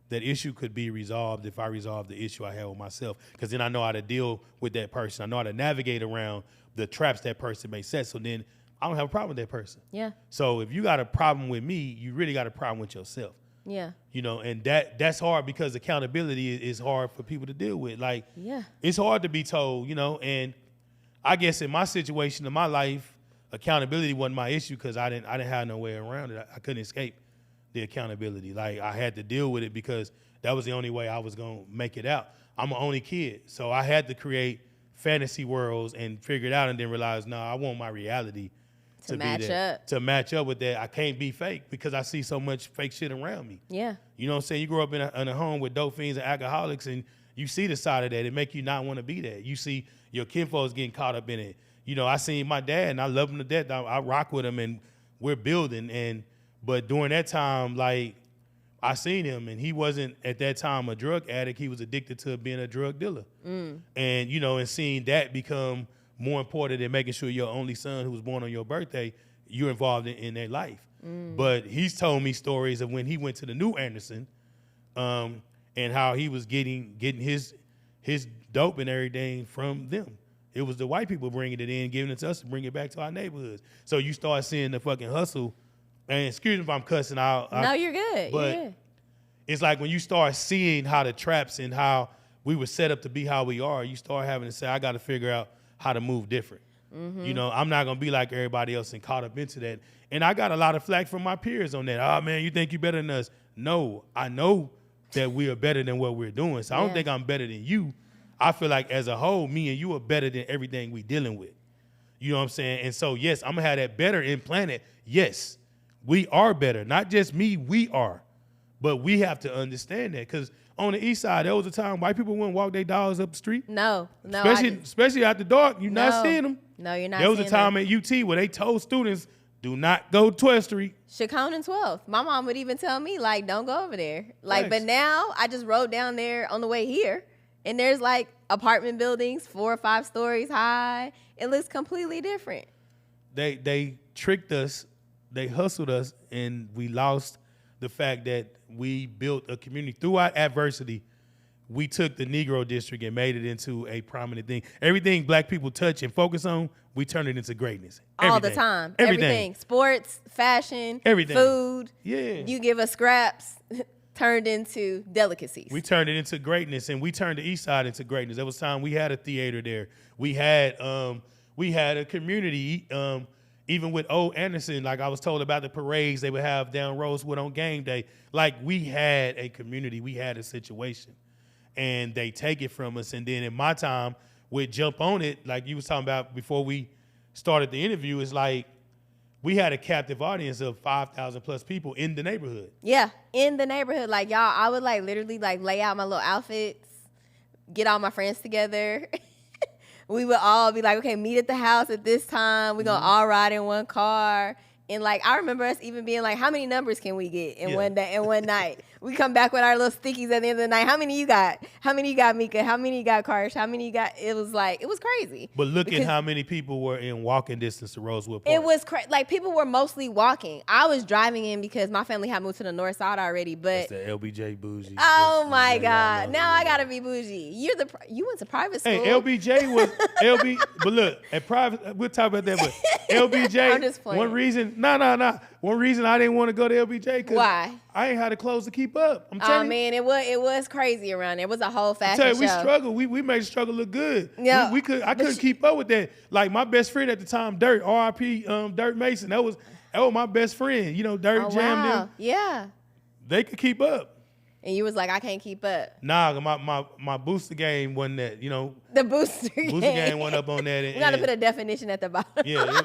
that issue could be resolved if I resolve the issue I have with myself. Because then I know how to deal with that person. I know how to navigate around the traps that person may set. So then I don't have a problem with that person. Yeah. So if you got a problem with me, you really got a problem with yourself. Yeah. You know, and that's hard because accountability is hard for people to deal with. Like, yeah, it's hard to be told, you know, and I guess in my situation in my life, accountability wasn't my issue because I didn't have no way around it. I couldn't escape the accountability. Like, I had to deal with it because that was the only way I was going to make it out. I'm an only kid, so I had to create fantasy worlds and figure it out, and then realize, no, I want my reality to match be that, up. to match up with that. I can't be fake because I see so much fake shit around me. Yeah. You know what I'm saying? You grow up in a home with dope fiends and alcoholics, and you see the side of that. It make you not want to be that. You see your kinfolks getting caught up in it. You know, I seen my dad, and I love him to death. I rock with him, and we're building. But during that time, like, I seen him, and he wasn't at that time a drug addict. He was addicted to being a drug dealer. And, you know, and seeing that become more important than making sure your only son who was born on your birthday, you're involved in their life. But he's told me stories of when he went to the New Anderson, and how he was getting his dope and everything from them. It was the white people bringing it in, giving it to us to bring it back to our neighborhoods. So you start seeing the fucking hustle. And excuse me if I'm cussing out. No, you're good. But it's like when you start seeing how the traps and how we were set up to be how we are, you start having to say, I got to figure out how to move different. Mm-hmm. You know, I'm not going to be like everybody else and caught up into that. And I got a lot of flack from my peers on that. Oh, man, you think you're better than us? No, I know that we are better than what we're doing. So I don't think I'm better than you. I feel like as a whole, me and you are better than everything we dealing with. You know what I'm saying? And so, yes, I'm going to have that better implanted. Yes, we are better. Not just me, we are. But we have to understand that, because on the east side, there was a time white people wouldn't walk their dogs up the street. No. Especially after dark, you're not seeing them. No, you're not. There was a time at UT where they told students, do not go 12th Street. Chacon and 12th. My mom would even tell me, like, don't go over there. Like, Thanks. But now I just rode down there on the way here, and there's like apartment buildings, 4 or 5 stories high. It looks completely different. They tricked us. They hustled us, and we lost the fact that we built a community throughout adversity. we took the Negro district and made it into a prominent thing. Everything black people touch and focus on, we turn it into greatness. All the time. Everything. Sports, fashion, everything. Food. Yeah. You give us scraps, turned into delicacies. We turned it into greatness, and we turned the East Side into greatness. There was time we had a theater there. We had a community. Even with Old Anderson, like I was told about the parades they would have down Rosewood on game day. Like we had a community, we had a situation, and they take it from us. And then in my time, with Jump On It, like you was talking about before we started the interview, it's like we had a captive audience of 5,000 plus people in the neighborhood. Yeah, in the neighborhood. Like y'all, I would like literally like lay out my little outfits, get all my friends together. We would all be like, okay, meet at the house at this time. We're going to all ride in one car. And, like, I remember us even being like, how many numbers can we get in one day, in one night? We come back with our little stickies at the end of the night. How many you got? How many you got, Mika? How many you got, Karsh? How many you got? It was like, it was crazy. But look at how many people were in walking distance to Rosewood Park. It was crazy. Like, people were mostly walking. I was driving in because my family had moved to the north side already. But that's the LBJ bougie. Oh, my God. Now I got to be bougie. You went to private school. Hey, LBJ was, but look, at private, we'll talk about that, but LBJ, I'm just playing. One reason I didn't want to go to LBJ, because why? I ain't had the clothes to keep up. I'm telling you. Man, it was crazy around there. It was a whole fashion show. We struggled. We made the struggle look good. Yeah, I couldn't keep up with that. Like my best friend at the time, Dirt, R.I.P. Dirt Mason. That was my best friend. You know, Dirt Jam them. Yeah. They could keep up. And you was like, I can't keep up. Nah, my booster game wasn't that, you know. The booster game went up on that. We got to put a definition at the bottom. Yeah,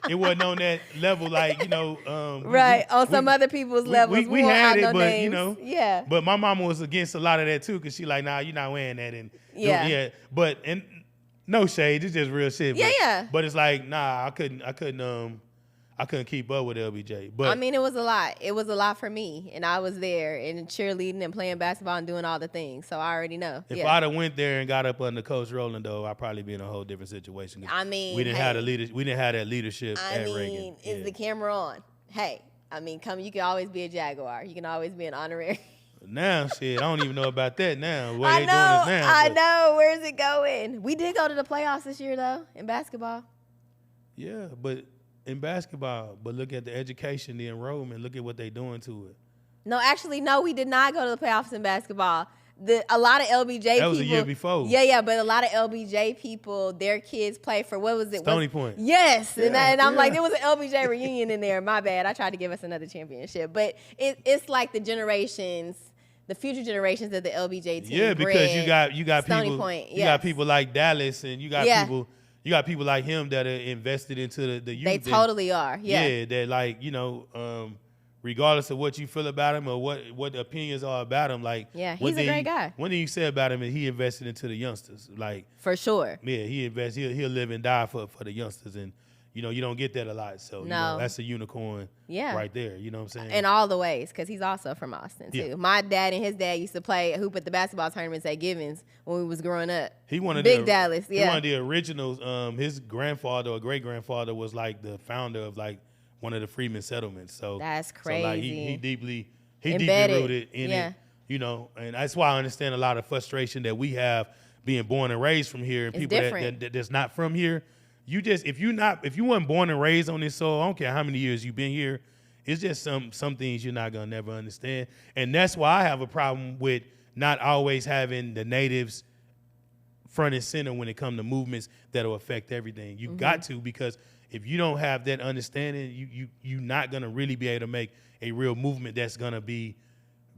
it wasn't on that level, like, you know. Right, on some other people's levels. We had it, but, names. you know. Yeah. But my mama was against a lot of that, too, because she like, nah, you're not wearing that. And yeah. But, and no shade, it's just real shit. Yeah, but, yeah. But it's like, nah, I couldn't keep up with LBJ. But I mean, it was a lot. It was a lot for me, and I was there and cheerleading and playing basketball and doing all the things. So I already know. If I'd have went there and got up under Coach Rowland, though, I'd probably be in a whole different situation. I mean, we didn't have that leadership at Reagan. Is the camera on? Hey, I mean, you can always be a Jaguar. You can always be an honorary. Now, shit, I don't even know about that now. I know. Where's it going? We did go to the playoffs this year, though, in basketball. Yeah, but in basketball, but look at the education, the enrollment. Look at what they're doing to it. No, actually, no, we did not go to the playoffs in basketball. A lot of LBJ people. That was a year before. Yeah, but a lot of LBJ people, their kids play for, what was it? Stony Point. Yes, and I'm like, there was an LBJ reunion in there. My bad. I tried to give us another championship. But it's like the future generations of the LBJ team. Yeah, because you got Stony people. Point, You got people like Dallas, and you got people. You got people like him that are invested into the youth. They totally are. Yeah. Yeah, that, like, you know, regardless of what you feel about him or what the opinions are about him, like, yeah, he's a great guy. One thing you said about him is he invested into the youngsters, like, for sure. Yeah, he'll live and die for the youngsters, and you know, you don't get that a lot. So you know, that's a unicorn right there. You know what I'm saying? In all the ways, because he's also from Austin, too. Yeah. My dad and his dad used to play hoop at the basketball tournaments at Givens when we was growing up. He wanted Dallas, yeah. He one of the originals. His grandfather or great-grandfather was like the founder of like one of the Freedmen settlements. So that's crazy. So like he deeply Embedded. rooted in it. You know, and that's why I understand a lot of frustration that we have being born and raised from here, and it's people that's not from here. You just if you weren't born and raised on this soil, I don't care how many years you've been here, it's just some things you're not gonna never understand. And that's why I have a problem with not always having the natives front and center when it comes to movements that'll affect everything. You got to, because if you don't have that understanding, you're not gonna really be able to make a real movement that's gonna be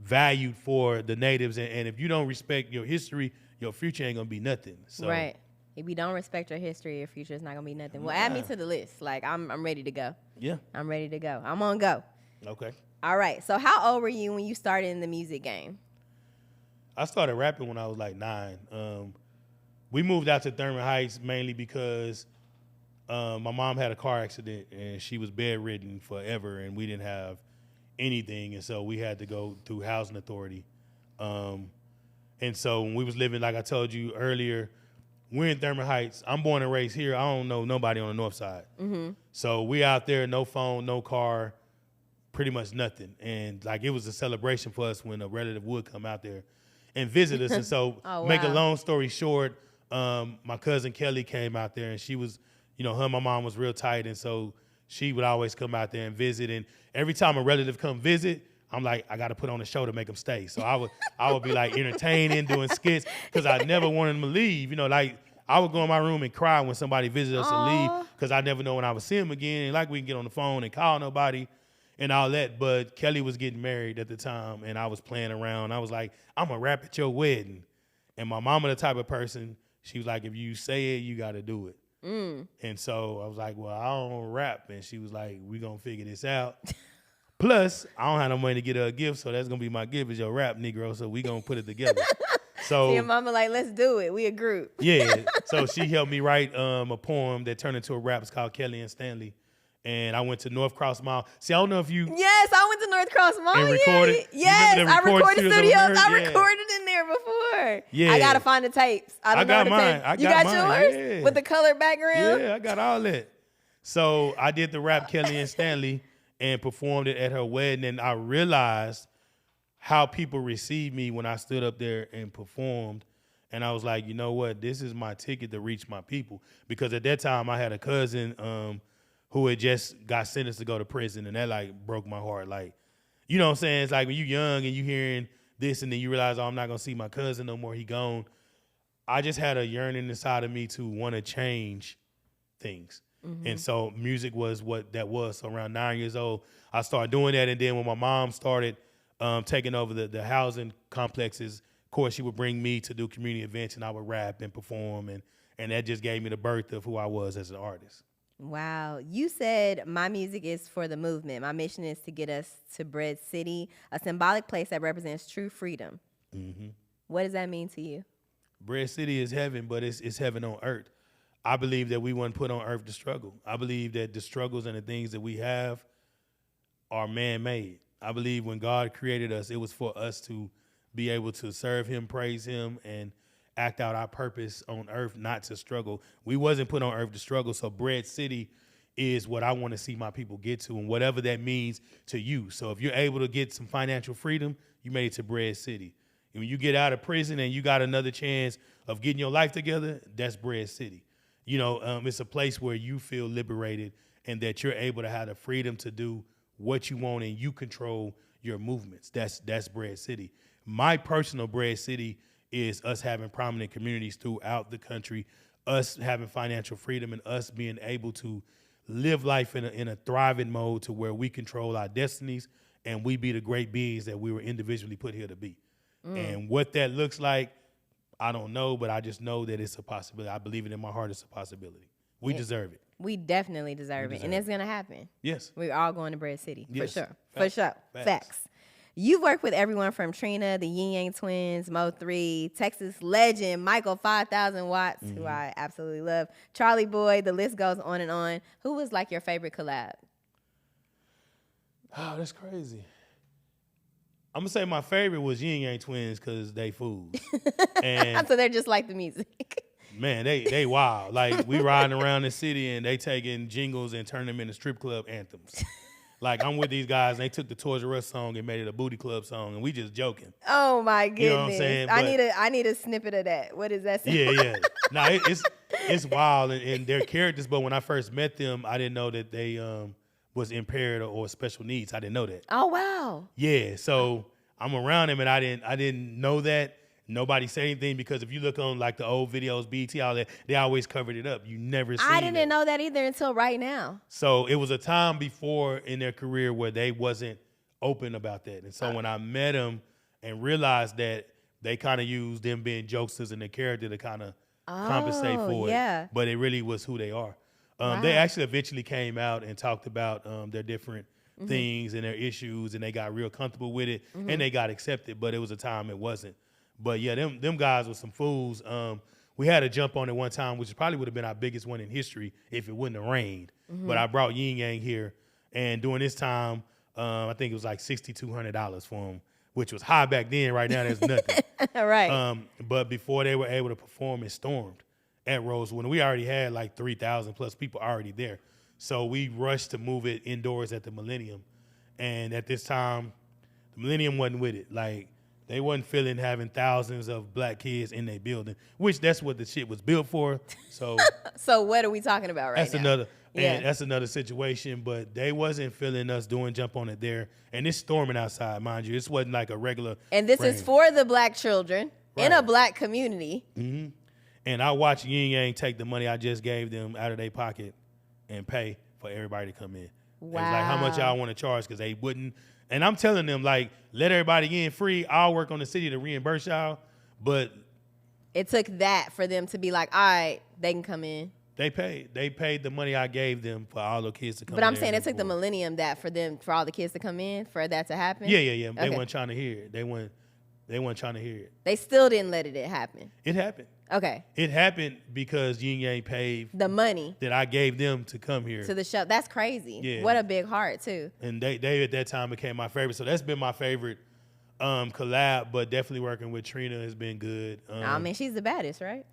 valued for the natives. And if you don't respect your history, your future ain't gonna be nothing. So. Right. If you don't respect your history, your future is not gonna be nothing. Well, add me to the list. Like I'm ready to go. Yeah. I'm ready to go. I'm on go. Okay. All right. So how old were you when you started in the music game? I started rapping when I was like 9. We moved out to Thurman Heights mainly because my mom had a car accident and she was bedridden forever, and we didn't have anything, and so we had to go through housing authority. And so when we was living, like I told you earlier, we're in Thurman Heights. I'm born and raised here. I don't know nobody on the north side. Mm-hmm. So we out there, no phone, no car, pretty much nothing. And like it was a celebration for us when a relative would come out there. and visit us. And so, Oh, make a wow. long story short, my cousin Kelly came out there, and she was, her and my mom was real tight, and so she would always come out there and visit. And every time a relative come visit, I'm like, I got to put on a show to make them stay. So I would be like entertaining, doing skits, because I never wanted them to leave. Like I would go in my room and cry when somebody visited us and leave, because I never know when I would see them again. And like we can get on the phone and call nobody and all that. But Kelly was getting married at the time, and I was playing around. I was like, I'm gonna rap at your wedding. And my mama, the type of person, she was like, if you say it, you got to do it. And so I was like, well, I don't rap. And she was like, we gonna figure this out. Plus, I don't have no money to get her a gift, so that's gonna be my gift is your rap, Negro. So we gonna put it together. So Your mama like, let's do it. We a group. yeah. So she helped me write a poem that turned into a rap. It's called Kelly and Stanley. And I went to North Cross Mall. See, I don't know if you Yes, I went to North Cross Mall. And recorded? Yes, You remember I the recording recorded studios studios. over I there? Yeah. recorded in there before. Yeah. I gotta find the tapes. I don't I know got the mine. tapes. I You got got mine, yours yeah. with the colored background. Yeah, I got all that. So I did the rap Kelly and Stanley and performed it at her wedding, and I realized how people received me when I stood up there and performed. And I was like, you know what? This is my ticket to reach my people. Because at that time, I had a cousin who had just got sentenced to go to prison, and that like broke my heart. Like, you know what I'm saying? It's like when you're young and you hearing this, and then you realize, oh, I'm not gonna see my cousin no more. He gone. I just had a yearning inside of me to want to change things. And so music was what that was. So around 9 years old, I started doing that. And then when my mom started taking over the housing complexes, of course, she would bring me to do community events, and I would rap and perform. And that just gave me the birth of who I was as an artist. Wow. You said my music is for the movement. My mission is to get us to Bread City, a symbolic place that represents true freedom. What does that mean to you? Bread City is heaven, but it's heaven on earth. I believe that we weren't put on earth to struggle. I believe that the struggles and the things that we have are man-made. I believe when God created us, it was for us to be able to serve him, praise him, and act out our purpose on earth, not to struggle. We wasn't put on earth to struggle, so Bread City is what I want to see my people get to, and whatever that means to you. So if you're able to get some financial freedom, you made it to Bread City. And when you get out of prison and you got another chance of getting your life together, that's Bread City. It's a place where you feel liberated and that you're able to have the freedom to do what you want and you control your movements. That's Bread City. My personal Bread City is us having prominent communities throughout the country, us having financial freedom, and us being able to live life in a thriving mode to where we control our destinies and we be the great beings that we were individually put here to be. And what that looks like, I don't know, but I just know that it's a possibility. I believe it in my heart. It's a possibility. We deserve it. We definitely deserve it, and it's going to happen. Yes. We're all going to Bread City, Yes. for sure. Facts. For sure. Facts. You've worked with everyone from Trina, the Yin Yang Twins, Mo3, Texas legend Michael 5000 Watts, who I absolutely love, Charlie Boy, the list goes on and on. Who was like your favorite collab? Oh, that's crazy. I'm going to say my favorite was Yin Yang Twins because they fools. And So they're just like the music. man, they wild. Like, we riding around the city and they taking jingles and turning them into strip club anthems. Like, I'm with these guys and they took the Toys R Us song and made it a booty club song, and we just joking. Oh my goodness. You know what I'm saying? I need a snippet of that. What is that? Yeah. Nah, it's wild and their characters, but when I first met them, I didn't know that they was impaired or special needs. I didn't know that. Oh wow. Yeah, so I'm around them and I didn't know that. Nobody said anything because if you look on like the old videos, BT, all that, they always covered it up. You never see I didn't know that either until right now. So it was a time before in their career where they wasn't open about that. And so when I met them and realized that they kind of used them being jokesters and their character to kind of compensate for it. But it really was who they are. They actually eventually came out and talked about their different things and their issues, and they got real comfortable with it, and they got accepted, but it was a time it wasn't. But yeah, them guys were some fools. We had a jump on it one time, which probably would have been our biggest one in history if it wouldn't have rained. But I brought Yin Yang here, and during this time, I think it was like $6,200 for them, which was high back then. Right now, there's nothing. Right. But before they were able to perform, it stormed at Rosewood. And we already had like 3,000 plus people already there. So we rushed to move it indoors at the Millennium. And at this time, the Millennium wasn't with it. Like, They wasn't feeling having thousands of black kids in their building, which that's what the shit was built for. So So what are we talking about right now? That's another situation. But they wasn't feeling us doing Jump On It there. And it's storming outside, mind you. This wasn't like a regular And this rain. is for the black children in Right. a black community. Mm-hmm. And I watched Yin Yang take the money I just gave them out of their pocket and pay for everybody to come in. Wow. It's like, how much y'all want to charge? Because they wouldn't. And I'm telling them, like, let everybody in free. I'll work on the city to reimburse y'all. But It took that for them to be like, all right, they can come in. they paid. They paid the money I gave them for all the kids to come in. But I'm there saying and it took the support. millennium that for all the kids to come in, for that to happen. Yeah. They Okay. weren't trying to hear it. They weren't trying to hear it. They still didn't let it happen. It happened. Okay. It happened because Yin Yang paid The money that I gave them to come here. to the show. That's crazy. Yeah. What a big heart, too. And they at that time became my favorite. So that's been my favorite collab, but definitely working with Trina has been good. I mean, she's the baddest, right?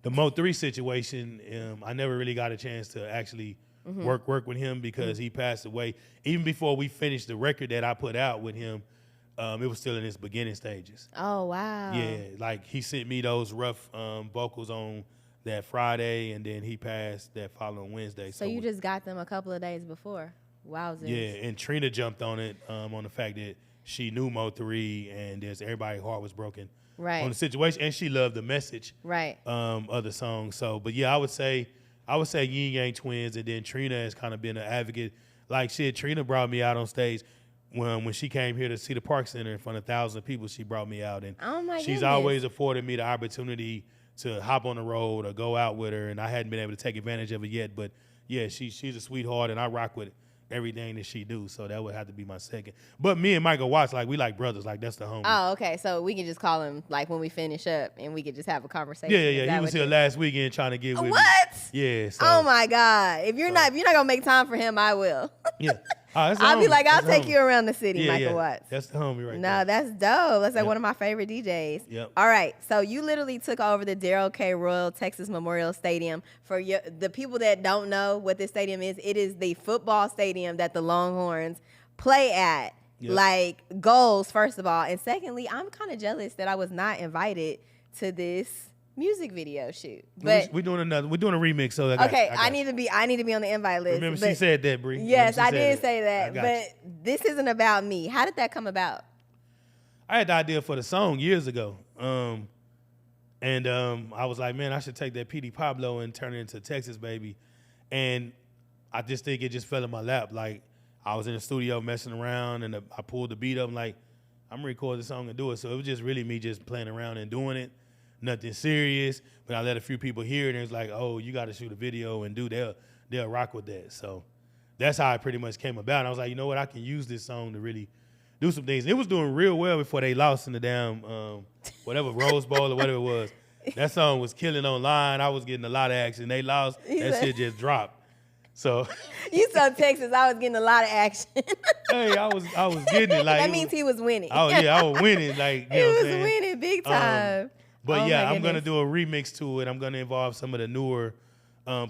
The Mo 3 situation, I never really got a chance to actually work with him because he passed away. Even before we finished the record that I put out with him, it was still in its beginning stages. Oh, wow. Yeah, like he sent me those rough vocals on that Friday, and then he passed that following Wednesday. So you just got them a couple of days before. Wowzers. Yeah, and Trina jumped on it on the fact that she knew Mo 3 and everybody's heart was broken Right. on the situation, and she loved the message Right. of the song. So, but yeah, I would say Yin Yang Twins, and then Trina has kind of been an advocate. Like shit, Trina brought me out on stage when she came here to see the Park Center in front of 1,000 people. She brought me out, and Oh, my she's goodness. always afforded me the opportunity to hop on the road or go out with her, and I hadn't been able to take advantage of it yet. But yeah, she's a sweetheart, and I rock with everything that she do. So that would have to be my second. But me and Michael Watts, like we like brothers, like that's the homie. Oh, okay. So we can just call him like when we finish up, and we could just have a conversation. Yeah. Is He that was what here you- last weekend trying to get with me. What? Yeah. So, Oh my God! If you're not gonna make time for him, I will. Yeah. That's the I'll be homie. like, I'll That's the take homie. you around the city, Yeah, Michael Watts. That's the homie right No, there. that's dope. That's like Yep. one of my favorite DJs. Yep. All right, so you literally took over the Darrell K. Royal Texas Memorial Stadium. For the people that don't know what this stadium is, it is the football stadium that the Longhorns play at. Yep. Like goals, first of all, and secondly, I'm kind of jealous that I was not invited to this music video shoot. But we're doing another. We're doing a remix. So I got okay, you, got I you. need to be on the invite list. Remember, but she said that, Bree. yes, Remember I she did said say that. I got But you. this isn't about me. How did that come about? I had the idea for the song years ago, and I was like, man, I should take that PD Pablo and turn it into Texas Baby, and I just think it just fell in my lap. Like I was in the studio messing around, and I pulled the beat up. I'm like, I'm gonna record the song and do it. So it was just really me just playing around and doing it. Nothing serious, but I let a few people hear it, and it's like, oh, you got to shoot a video and they'll rock with that. So that's how it pretty much came about. And I was like, you know what, I can use this song to really do some things. And it was doing real well before they lost in the damn whatever Rose Bowl or whatever it was. That song was killing online. I was getting a lot of action. They lost. That shit just dropped. So You saw Texas. I was getting a lot of action. hey, I was getting it. Like that means he was winning. Oh yeah, I was winning. Like you he know what was I'm saying? winning big time. But Oh, yeah, my I'm gonna goodness. do a remix to it. I'm gonna involve some of the newer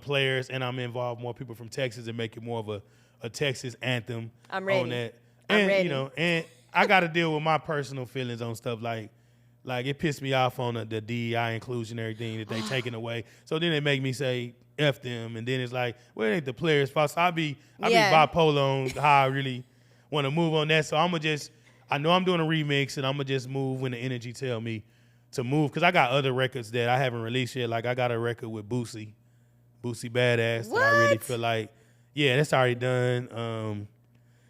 players, and I'm involve more people from Texas and make it more of a Texas anthem. I'm ready. On that. I'm And ready. you know, and I got to deal with my personal feelings on stuff like it pissed me off on the DEI inclusion and everything that they taking away. So then it make me say F them, and then it's like, well, it ain't the players' fault. So I be bipolar on how I really want to move on that. So I know I'm doing a remix, and I'm gonna just move when the energy tell me to move, because I got other records that I haven't released yet. Like I got a record with Boosie Badass that I really What? feel like, yeah, that's already done.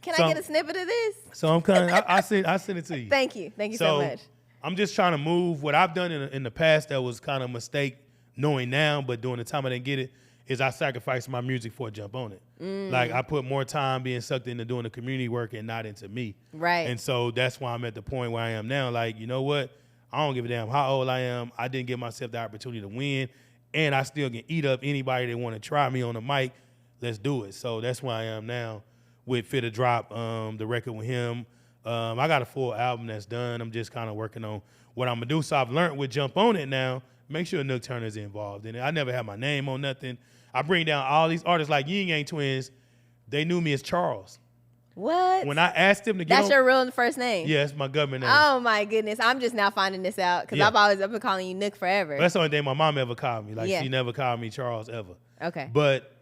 Can so- I get a snippet of this? So I'm kind of I send it to you. Thank you so much. I'm just trying to move what I've done in the past that was kind of a mistake knowing now, but during the time I didn't get it, is I sacrificed my music for a Jump On It. Like I put more time being sucked into doing the community work and not into me. Right. And so that's why I'm at the point where I am now. Like, you know what? I don't give a damn how old I am. I didn't give myself the opportunity to win, and I still can eat up anybody that want to try me on the mic. Let's do it. So that's where I am now with Fit to Drop, the record with him. I got a full album that's done. I'm just kind of working on what I'm going to do. So I've learned with Jump On It now, make sure Nook Turner's involved in it. I never had my name on nothing. I bring down all these artists like Yin Yang Twins. They knew me as Charles. What? When I asked him to get That's on, your real first name? yeah, it's my government name. Oh my goodness. I'm just now finding this out because Yeah. I've been calling you Nook forever. That's the only thing my mom ever called me. Like Yeah. she never called me Charles ever. Okay. But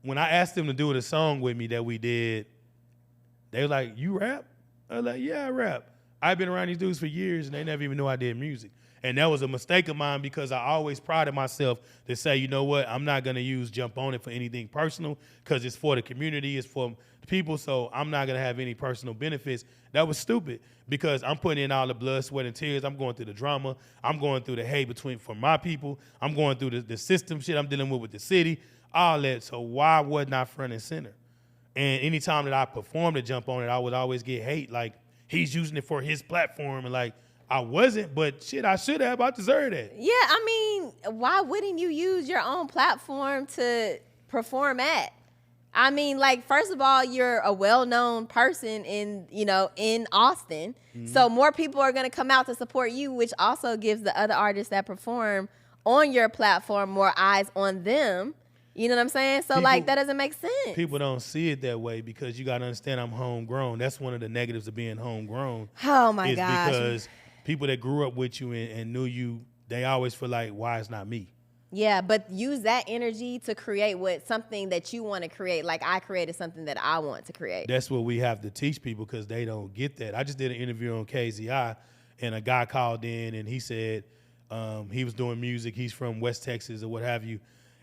when I asked them to do the song with me that we did, they were like, "You rap?" I was like, "Yeah, I rap." I've been around these dudes for years and they never even knew I did music. And that was a mistake of mine because I always prided myself to say, you know what, I'm not going to use Jump On It for anything personal because it's for the community, it's for the people, so I'm not going to have any personal benefits. That was stupid because I'm putting in all the blood, sweat, and tears. I'm going through the drama. I'm going through the hate for my people. I'm going through the system shit I'm dealing with the city, all that. So why wasn't I front and center? And anytime that I performed to Jump On It, I would always get hate, like, he's using it for his platform, and like, I wasn't, but shit, I should have. I deserve that. Yeah, I mean, why wouldn't you use your own platform to perform at? I mean, like, first of all, you're a well-known person in Austin. Mm-hmm. So more people are going to come out to support you, which also gives the other artists that perform on your platform more eyes on them. You know what I'm saying? So, that doesn't make sense. People don't see it that way because you got to understand I'm homegrown. That's one of the negatives of being homegrown. Oh, my gosh. Because people that grew up with you and knew you, they always feel like, why it's not me? Yeah, but use that energy to create something that you want to create. Like I created something that I want to create. That's what we have to teach people because they don't get that. I just did an interview on KZI, and a guy called in and he said he was doing music. He's from West Texas or what have you.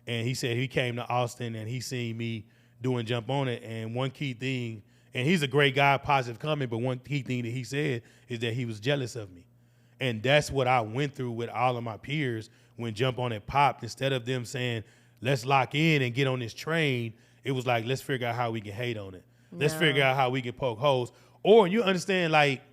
And he said he came to Austin and he seen me doing Jump On It. And one key thing, and he's a great guy, positive comment, but one key thing that he said is that he was jealous of me. And that's what I went through with all of my peers when Jump On It popped. Instead of them saying, let's lock in and get on this train, it was like, let's figure out how we can hate on it. Let's figure out how we can poke holes. Or you understand, like,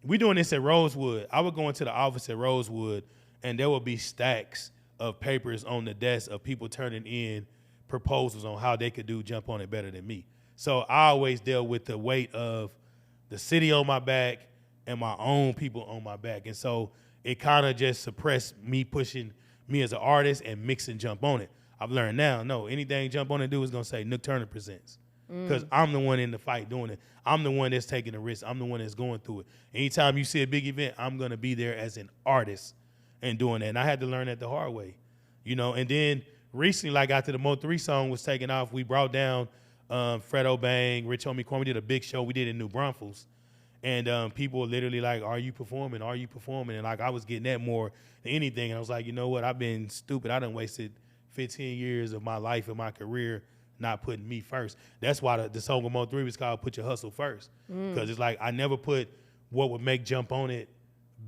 we doing this at Rosewood. I would go into the office at Rosewood and there would be stacks of papers on the desk of people turning in proposals on how they could do Jump On It better than me. So I always dealt with the weight of the city on my back and my own people on my back. And so it kind of just suppressed me pushing me as an artist and mixing Jump On It. I've learned now, no, anything Jump On It do is going to say Nook Turner presents. Because I'm the one in the fight doing it. I'm the one that's taking the risk. I'm the one that's going through it. Anytime you see a big event, I'm going to be there as an artist and doing that. And I had to learn that the hard way, And then recently, like after the Mo3 song was taken off, we brought down Fredo Bang, Rich Homie Quan. We did a big show. We did in New Braunfels. And people were literally like, are you performing? Are you performing? And like I was getting that more than anything. And I was like, you know what? I've been stupid. I done wasted 15 years of my life and my career not putting me first. That's why the song with Mo3 was called Put Your Hustle First. Because it's like I never put what would make Jump On It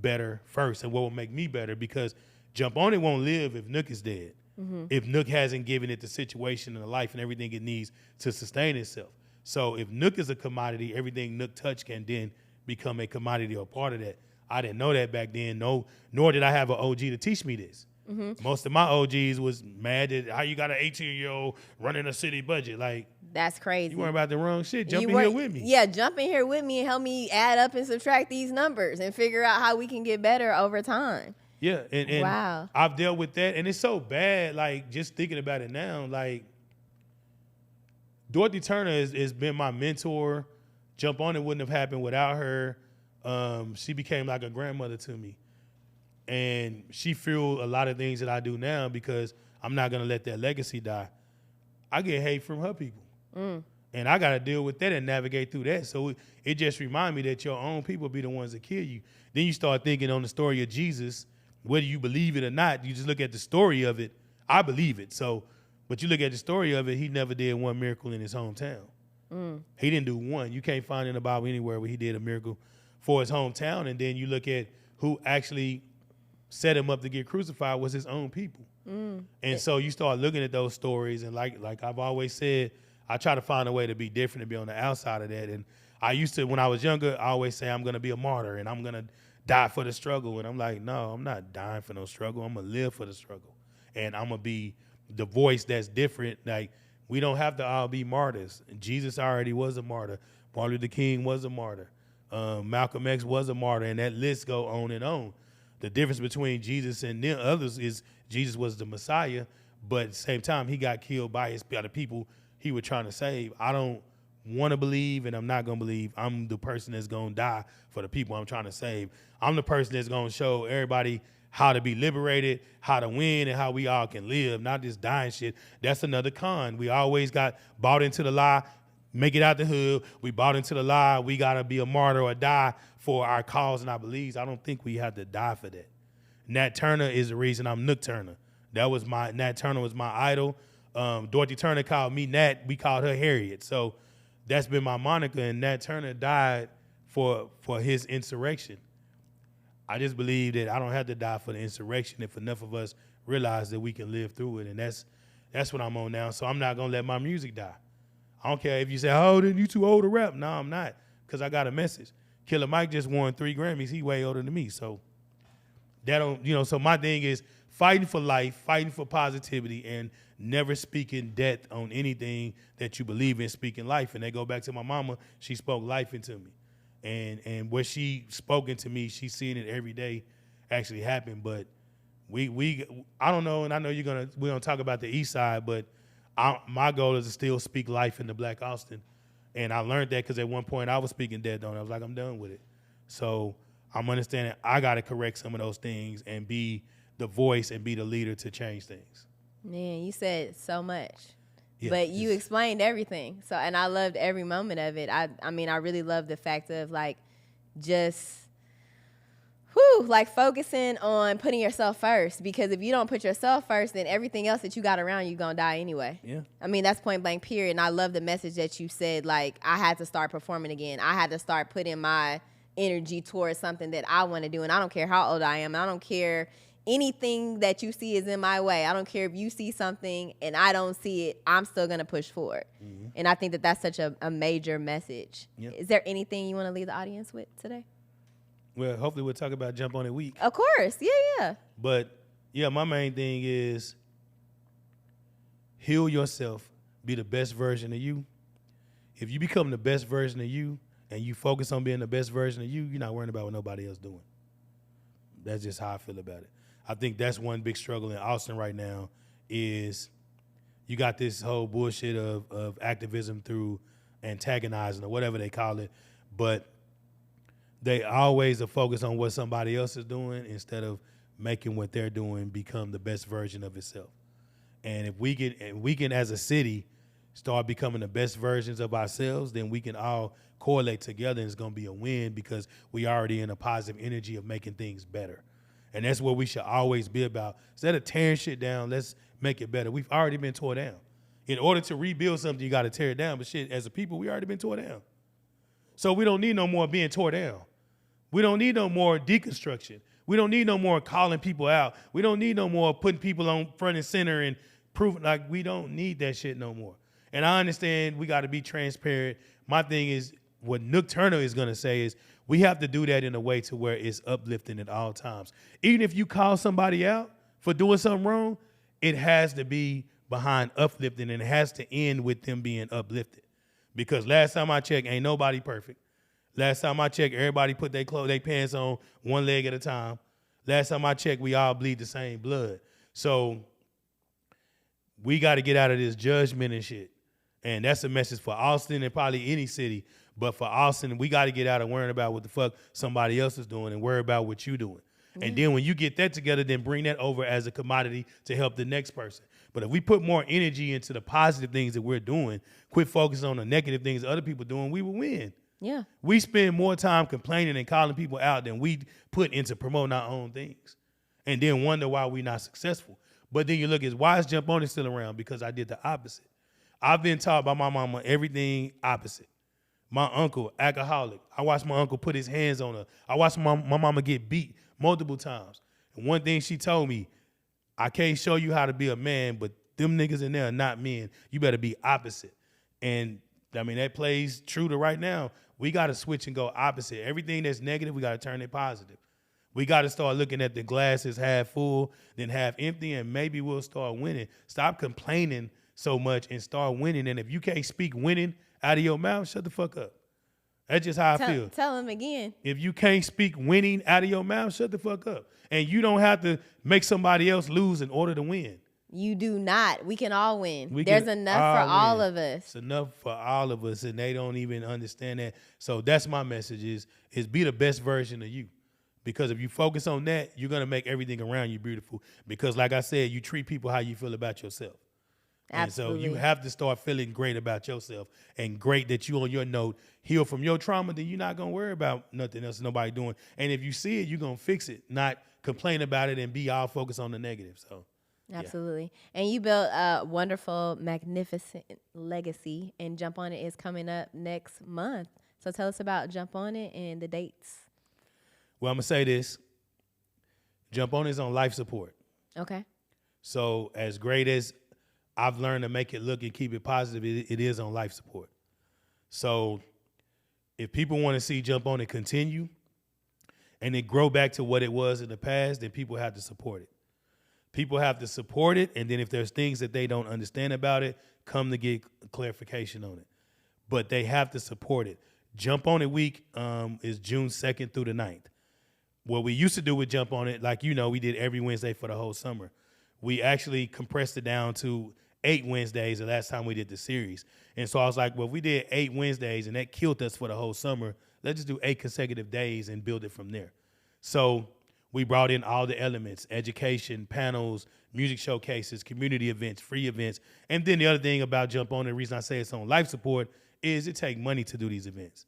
better first and what would make me better, because Jump On It won't live if Nook is dead. If Nook hasn't given it the situation and the life and everything it needs to sustain itself. So if Nook is a commodity, everything Nook touch can then become a commodity or part of that. I didn't know that back then, nor did I have an OG to teach me this. Most of my OGs was mad at how you got an 18-year-old running a city budget. Like, that's crazy. You weren't about the wrong shit. Jump in here with me. Yeah, jump in here with me and help me add up and subtract these numbers and figure out how we can get better over time. Yeah, and wow. I've dealt with that, and it's so bad, like, just thinking about it now, like, Dorothy Turner has been my mentor. Jump On It wouldn't have happened without her. She became like a grandmother to me. And she fueled a lot of things that I do now because I'm not going to let that legacy die. I get hate from her people. And I got to deal with that and navigate through that. So it just reminds me that your own people be the ones that kill you. Then you start thinking on the story of Jesus, whether you believe it or not, you just look at the story of it. I believe it. So, but you look at the story of it, he never did one miracle in his hometown. He didn't do one. You can't find in the Bible anywhere where he did a miracle for his hometown. And then you look at who actually set him up to get crucified was his own people. And so you start looking at those stories, and like I've always said, I try to find a way to be different and be on the outside of that. And I used to, when I was younger, I always say I'm going to be a martyr and I'm going to die for the struggle. And I'm like, no, I'm not dying for no struggle. I'm going to live for the struggle. And I'm going to be the voice that's different. Like, we don't have to all be martyrs. Jesus already was a martyr. Martin Luther King was a martyr. Malcolm X was a martyr, and that list go on and on. The difference between Jesus and them others is Jesus was the Messiah, but at the same time, he got killed by the people he was trying to save. I don't want to believe and I'm not going to believe. I'm the person that's going to die for the people I'm trying to save. I'm the person that's going to show everybody how to be liberated, how to win, and how we all can live, not just dying shit. That's another con. We always got bought into the lie, make it out the hood. We bought into the lie, we got to be a martyr or die for our cause and our beliefs. I don't think we have to die for that. Nat Turner is the reason I'm Nook Turner. Nat Turner was my idol. Dorothy Turner called me Nat. We called her Harriet. So that's been my moniker, and Nat Turner died for his insurrection. I just believe that I don't have to die for the insurrection if enough of us realize that we can live through it, and that's what I'm on now. So I'm not gonna let my music die. I don't care if you say, "Oh, then you too old to rap." No, I'm not, because I got a message. Killer Mike just won 3 Grammys. He way older than me, so that don't, So my thing is fighting for life, fighting for positivity, and never speaking death on anything that you believe in. Speaking life, and they go back to my mama. She spoke life into me. And what she spoken to me, she's seeing it every day actually happen. But I don't know, and I know we're gonna talk about the East Side, but my goal is to still speak life into Black Austin. And I learned that because at one point I was speaking dead on it. I was like, I'm done with it. So I'm understanding I gotta correct some of those things and be the voice and be the leader to change things. Man, you said so much. Yeah, but you explained everything. So, and I loved every moment of it. I mean, I really love the fact of focusing on putting yourself first. Because if you don't put yourself first, then everything else that you got around you gonna die anyway. Yeah. I mean, that's point blank period. And I love the message that you said, I had to start performing again. I had to start putting my energy towards something that I want to do. And I don't care how old I am. I don't care anything that you see is in my way. I don't care if you see something and I don't see it, I'm still going to push forward. Mm-hmm. And I think that that's such a major message. Yep. Is there anything you want to leave the audience with today? Well, hopefully we'll talk about Jump on It Week. Of course. Yeah. But, yeah, my main thing is heal yourself. Be the best version of you. If you become the best version of you and you focus on being the best version of you, you're not worrying about what nobody else doing. That's just how I feel about it. I think that's one big struggle in Austin right now is you got this whole bullshit of activism through antagonizing or whatever they call it, but they always are focused on what somebody else is doing instead of making what they're doing become the best version of itself. And if we can as a city start becoming the best versions of ourselves, then we can all correlate together and it's going to be a win because we already in a positive energy of making things better. And that's what we should always be about. Instead of tearing shit down, let's make it better. We've already been tore down. In order to rebuild something, you got to tear it down. But shit, as a people, we already been tore down. So we don't need no more being tore down. We don't need no more deconstruction. We don't need no more calling people out. We don't need no more putting people on front and center and proving we don't need that shit no more. And I understand we got to be transparent. My thing is what Nook Turner is going to say is we have to do that in a way to where it's uplifting at all times. Even if you call somebody out for doing something wrong, it has to be behind uplifting and it has to end with them being uplifted. Because last time I checked, ain't nobody perfect. Last time I checked, everybody put their pants on one leg at a time. Last time I checked, we all bleed the same blood. So we got to get out of this judgment and shit. And that's a message for Austin and probably any city. But for Austin, we got to get out of worrying about what the fuck somebody else is doing and worry about what you're doing. Mm-hmm. And then when you get that together, then bring that over as a commodity to help the next person. But if we put more energy into the positive things that we're doing, quit focusing on the negative things other people are doing, we will win. Yeah. We spend more time complaining and calling people out than we put into promoting our own things. And then wonder why we're not successful. But then you look at why is Jump On It still around? Because I did the opposite. I've been taught by my mama everything opposite. My uncle, alcoholic. I watched my uncle put his hands on her. I watched my mama get beat multiple times. And one thing she told me, I can't show you how to be a man, but them niggas in there are not men. You better be opposite. And I mean, that plays true to right now. We got to switch and go opposite. Everything that's negative, we got to turn it positive. We got to start looking at the glasses half full, then half empty, and maybe we'll start winning. Stop complaining so much and start winning. And if you can't speak winning out of your mouth, shut the fuck up. That's just how I feel. Tell him again. If you can't speak winning out of your mouth, shut the fuck up. And you don't have to make somebody else lose in order to win. You do not. We can all win. We There's can enough for all win. of us. It's enough for all of us, and they don't even understand that. So that's my message: is be the best version of you. Because if you focus on that, you're gonna make everything around you beautiful. Because, like I said, you treat people how you feel about yourself. Absolutely. And so you have to start feeling great about yourself, and great that you on your note heal from your trauma. Then you're not gonna worry about nothing else nobody doing. And if you see it, you're gonna fix it, not complain about it and be all focused on the negative. So. Absolutely. And you built a wonderful, magnificent legacy, and Jump On It is coming up next month. So tell us about Jump On It and the dates. Well, I'm going to say this. Jump On It is on life support. Okay. So as great as I've learned to make it look and keep it positive, it is on life support. So if people want to see Jump On It continue and it grow back to what it was in the past, then people have to support it. People have to support it, and then if there's things that they don't understand about it, come to get clarification on it. But they have to support it. Jump On It week is June 2nd through the 9th. What we used to do with Jump On It, like we did every Wednesday for the whole summer. We actually compressed it down to 8 Wednesdays the last time we did the series. And so I was like, well, if we did 8 Wednesdays and that killed us for the whole summer, let's just do 8 consecutive days and build it from there. So we brought in all the elements: education, panels, music showcases, community events, free events. And then the other thing about Jump On It, the reason I say it's on life support, is it takes money to do these events.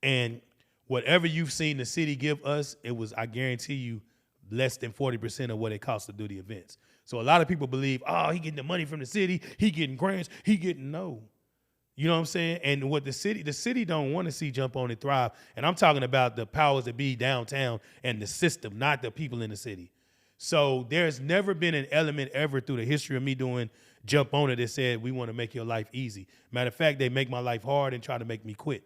And whatever you've seen the city give us, it was, I guarantee you, less than 40% of what it costs to do the events. So a lot of people believe, oh, he getting the money from the city, he getting grants, he getting no. You know what I'm saying? And what the city don't want to see Jump On It thrive. And I'm talking about the powers that be downtown and the system, not the people in the city. So there's never been an element ever through the history of me doing Jump On It that said, we want to make your life easy. Matter of fact, they make my life hard and try to make me quit.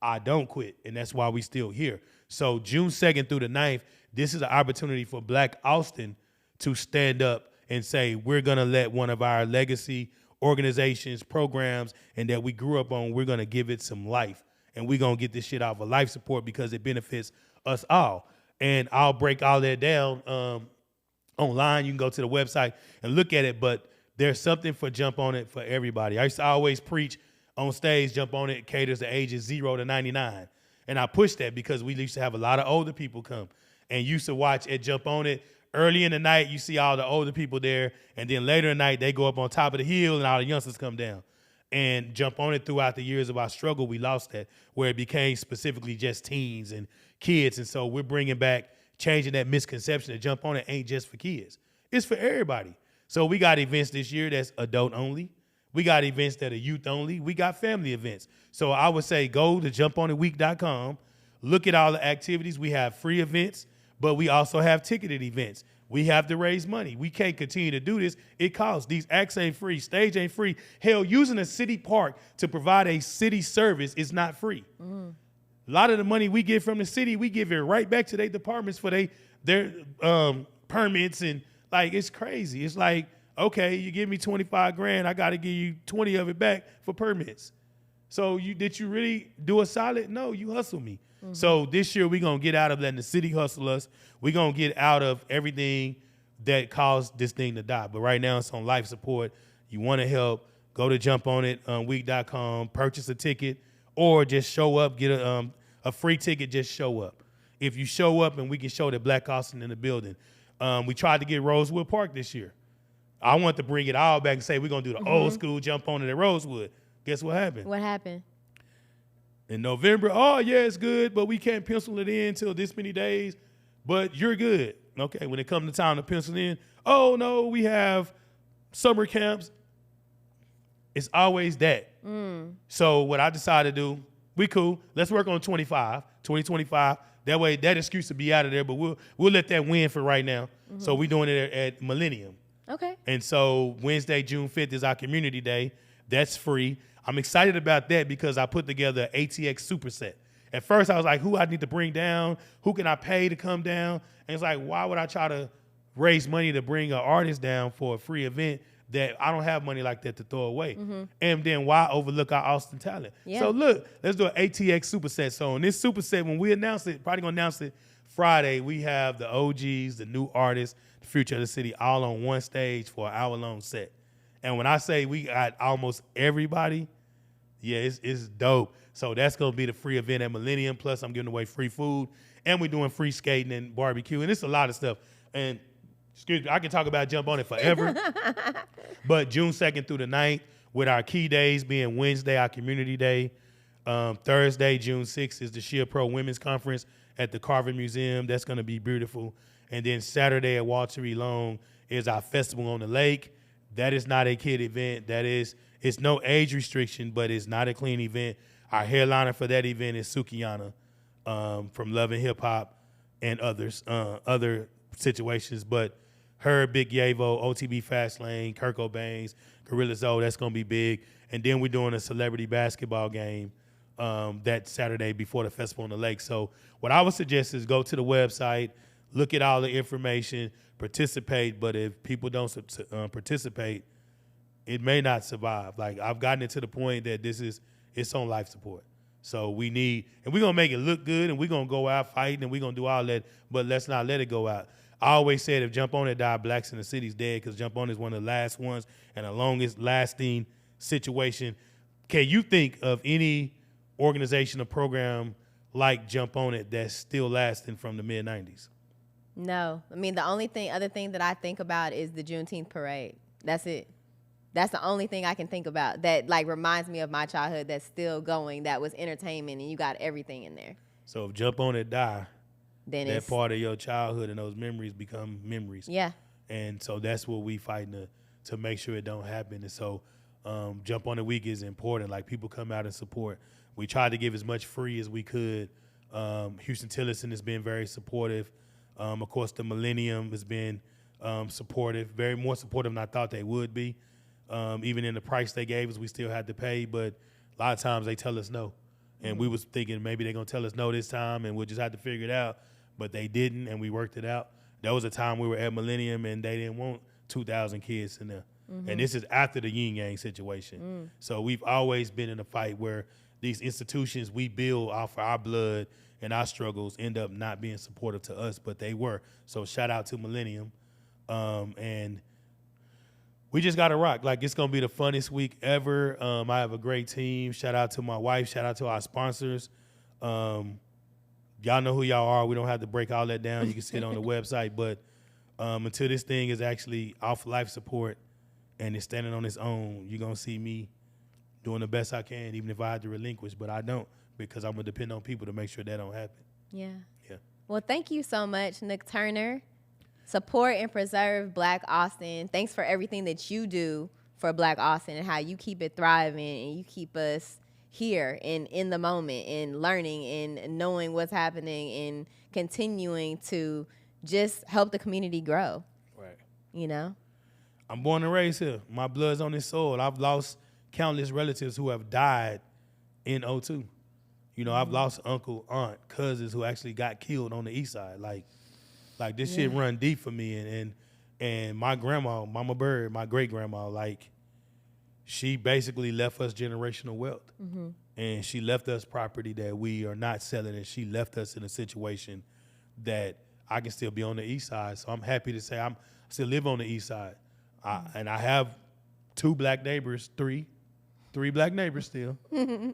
I don't quit, and that's why we still here. So June 2nd through the 9th, this is an opportunity for Black Austin to stand up and say, we're going to let one of our legacy organizations, programs, and that we grew up on, we're going to give it some life. And we're going to get this shit off of life support because it benefits us all. And I'll break all that down online. You can go to the website and look at it, but there's something for Jump On It for everybody. I used to always preach on stage, Jump On It caters to ages 0 to 99. And I pushed that because we used to have a lot of older people come and used to watch at Jump On It. Early in the night, you see all the older people there, and then later in the night, they go up on top of the hill, and all the youngsters come down. And Jump On It throughout the years of our struggle, we lost that, where it became specifically just teens and kids. And so we're bringing back, changing that misconception that Jump On It ain't just for kids. It's for everybody. So we got events this year that's adult only. We got events that are youth only. We got family events. So I would say go to jumponitweek.com, look at all the activities. We have free events, but we also have ticketed events. We have to raise money. We can't continue to do this. It costs. These acts ain't free. Stage ain't free. Hell, using a city park to provide a city service is not free. A lot of the money we get from the city, we give it right back to their departments for their permits, and like, it's crazy. It's like, okay, you give me 25 grand, I got to give you 20 of it back for permits. So did you really do a solid? No, you hustle me. So this year we're going to get out of letting the city hustle us. We're going to get out of everything that caused this thing to die. But right now it's on life support. You want to help, go to jumponitweek.com, purchase a ticket, or just show up, get a free ticket, just show up. If you show up and we can show that Black Austin in the building. We tried to get Rosewood Park this year. I want to bring it all back and say we're going to do the old school Jump On It at Rosewood. Guess what happened? What happened? In November, oh, yeah, it's good, but we can't pencil it in until this many days, but you're good. Okay, when it comes to time to pencil in, oh, no, we have summer camps. It's always that. So what I decided to do, we cool. Let's work on 2025. That way, that excuse will be out of there, but we'll let that win for right now. So we're doing it at Millennium. Okay. And so Wednesday, June 5th is our community day. That's free. I'm excited about that because I put together an ATX superset. At first, I was like, who I need to bring down? Who can I pay to come down? And it's like, why would I try to raise money to bring an artist down for a free event that I don't have money like that to throw away? And then why overlook our Austin talent? Yeah. So look, let's do an ATX superset. So in this superset, when we announce it, probably going to announce it Friday, we have the OGs, the new artists, the future of the city, all on one stage for an hour-long set. And when I say we got almost everybody, yeah, it's dope. So that's going to be the free event at Millennium. Plus, I'm giving away free food. And we're doing free skating and barbecue. And it's a lot of stuff. And, excuse me, I can talk about Jump On It forever. But June 2nd through the 9th, with our key days being Wednesday, our community day. Thursday, June 6th, is the Shia Pro Women's Conference at the Carver Museum. That's going to be beautiful. And then Saturday at Walter E. Long is our Festival on the Lake. That is not a kid event. It's no age restriction, but it's not a clean event. Our headliner for that event is Sukiyana from Love and Hip Hop and others, other situations. But her, Big Yavo, OTB Fastlane, Kurt Cobain's, Gorilla Zoe, that's going to be big. And then we're doing a celebrity basketball game that Saturday before the Festival on the Lake. So what I would suggest is go to the website, look at all the information, participate. But if people don't participate, it may not survive. Like, I've gotten it to the point that it's on life support. So we're going to make it look good, and we're going to go out fighting, and we're going to do all that, but let's not let it go out. I always said if Jump On It died, Blacks in the City's dead, because Jump On is one of the last ones and the longest lasting situation. Can you think of any organization or program like Jump On It that's still lasting from the mid-90s? No. I mean, the other thing that I think about is the Juneteenth parade. That's it. That's the only thing I can think about that, like, reminds me of my childhood that's still going, that was entertainment, and you got everything in there. So if Jump On It die, then that part of your childhood and those memories become memories. Yeah. And so that's what we fighting to make sure it don't happen. And so Jump On It Week is important. Like, people come out and support. We tried to give as much free as we could. Houston Tillerson has been very supportive. Of course, the Millennium has been supportive, very more supportive than I thought they would be. Even in the price they gave us, we still had to pay, but a lot of times they tell us no. And we was thinking maybe they're going to tell us no this time and we'll just have to figure it out, but they didn't, and we worked it out. There was a time we were at Millennium and they didn't want 2,000 kids in there. And this is after the yin yang situation. So we've always been in a fight where these institutions we build off of our blood and our struggles end up not being supportive to us, but they were. So shout out to Millennium. And we just got to rock. Like, it's going to be the funnest week ever. I have a great team. Shout out to my wife. Shout out to our sponsors. Y'all know who y'all are. We don't have to break all that down. You can see it on the website. But until this thing is actually off life support and it's standing on its own, you're going to see me doing the best I can, even if I had to relinquish. But I don't, because I'm going to depend on people to make sure that don't happen. Yeah. Yeah. Well, thank you so much, Nook Turner. Support and preserve Black Austin. Thanks for everything that you do for Black Austin and how you keep it thriving and you keep us here and in the moment and learning and knowing what's happening and continuing to just help the community grow. Right. You know? I'm born and raised here. My blood's on this soil. I've lost countless relatives who have died in '02. You know, I've lost uncle, aunt, cousins who actually got killed on the east side. Like this shit run deep for me. And my grandma, Mama Bird, my great-grandma, like, she basically left us generational wealth. And she left us property that we are not selling, and she left us in a situation that I can still be on the east side. So I'm happy to say I still live on the east side. And I have three black neighbors still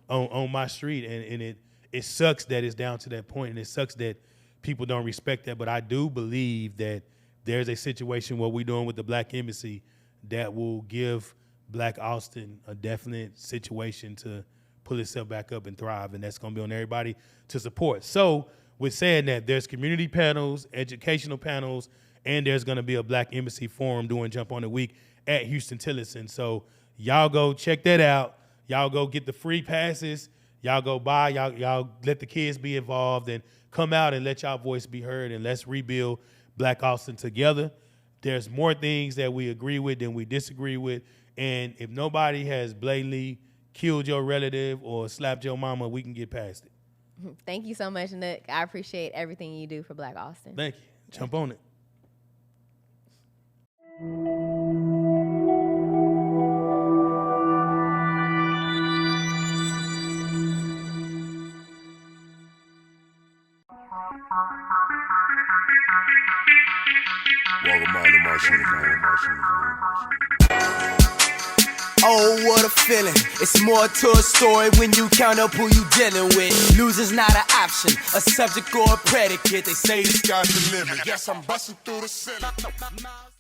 on my street. And it sucks that it's down to that point, and it sucks that people don't respect that. But I do believe that there's a situation, what we're doing with the Black Embassy, that will give Black Austin a definite situation to pull itself back up and thrive, and that's going to be on everybody to support. So with saying that, there's community panels, educational panels, and there's going to be a Black Embassy Forum doing Jump On It Week at Houston Tillerson. So y'all go check that out. Y'all go get the free passes. Y'all go buy. Y'all let the kids be involved and come out and let y'all voice be heard, and let's rebuild Black Austin together. There's more things that we agree with than we disagree with. And if nobody has blatantly killed your relative or slapped your mama, we can get past it. Thank you so much, Nook. I appreciate everything you do for Black Austin. Thank you. Jump on it. Oh, what a feeling. It's more to a story when you count up who you dealing with. Losing's not an option, a subject or a predicate. They say the sky's the limit. Yes, I'm busting through the ceiling.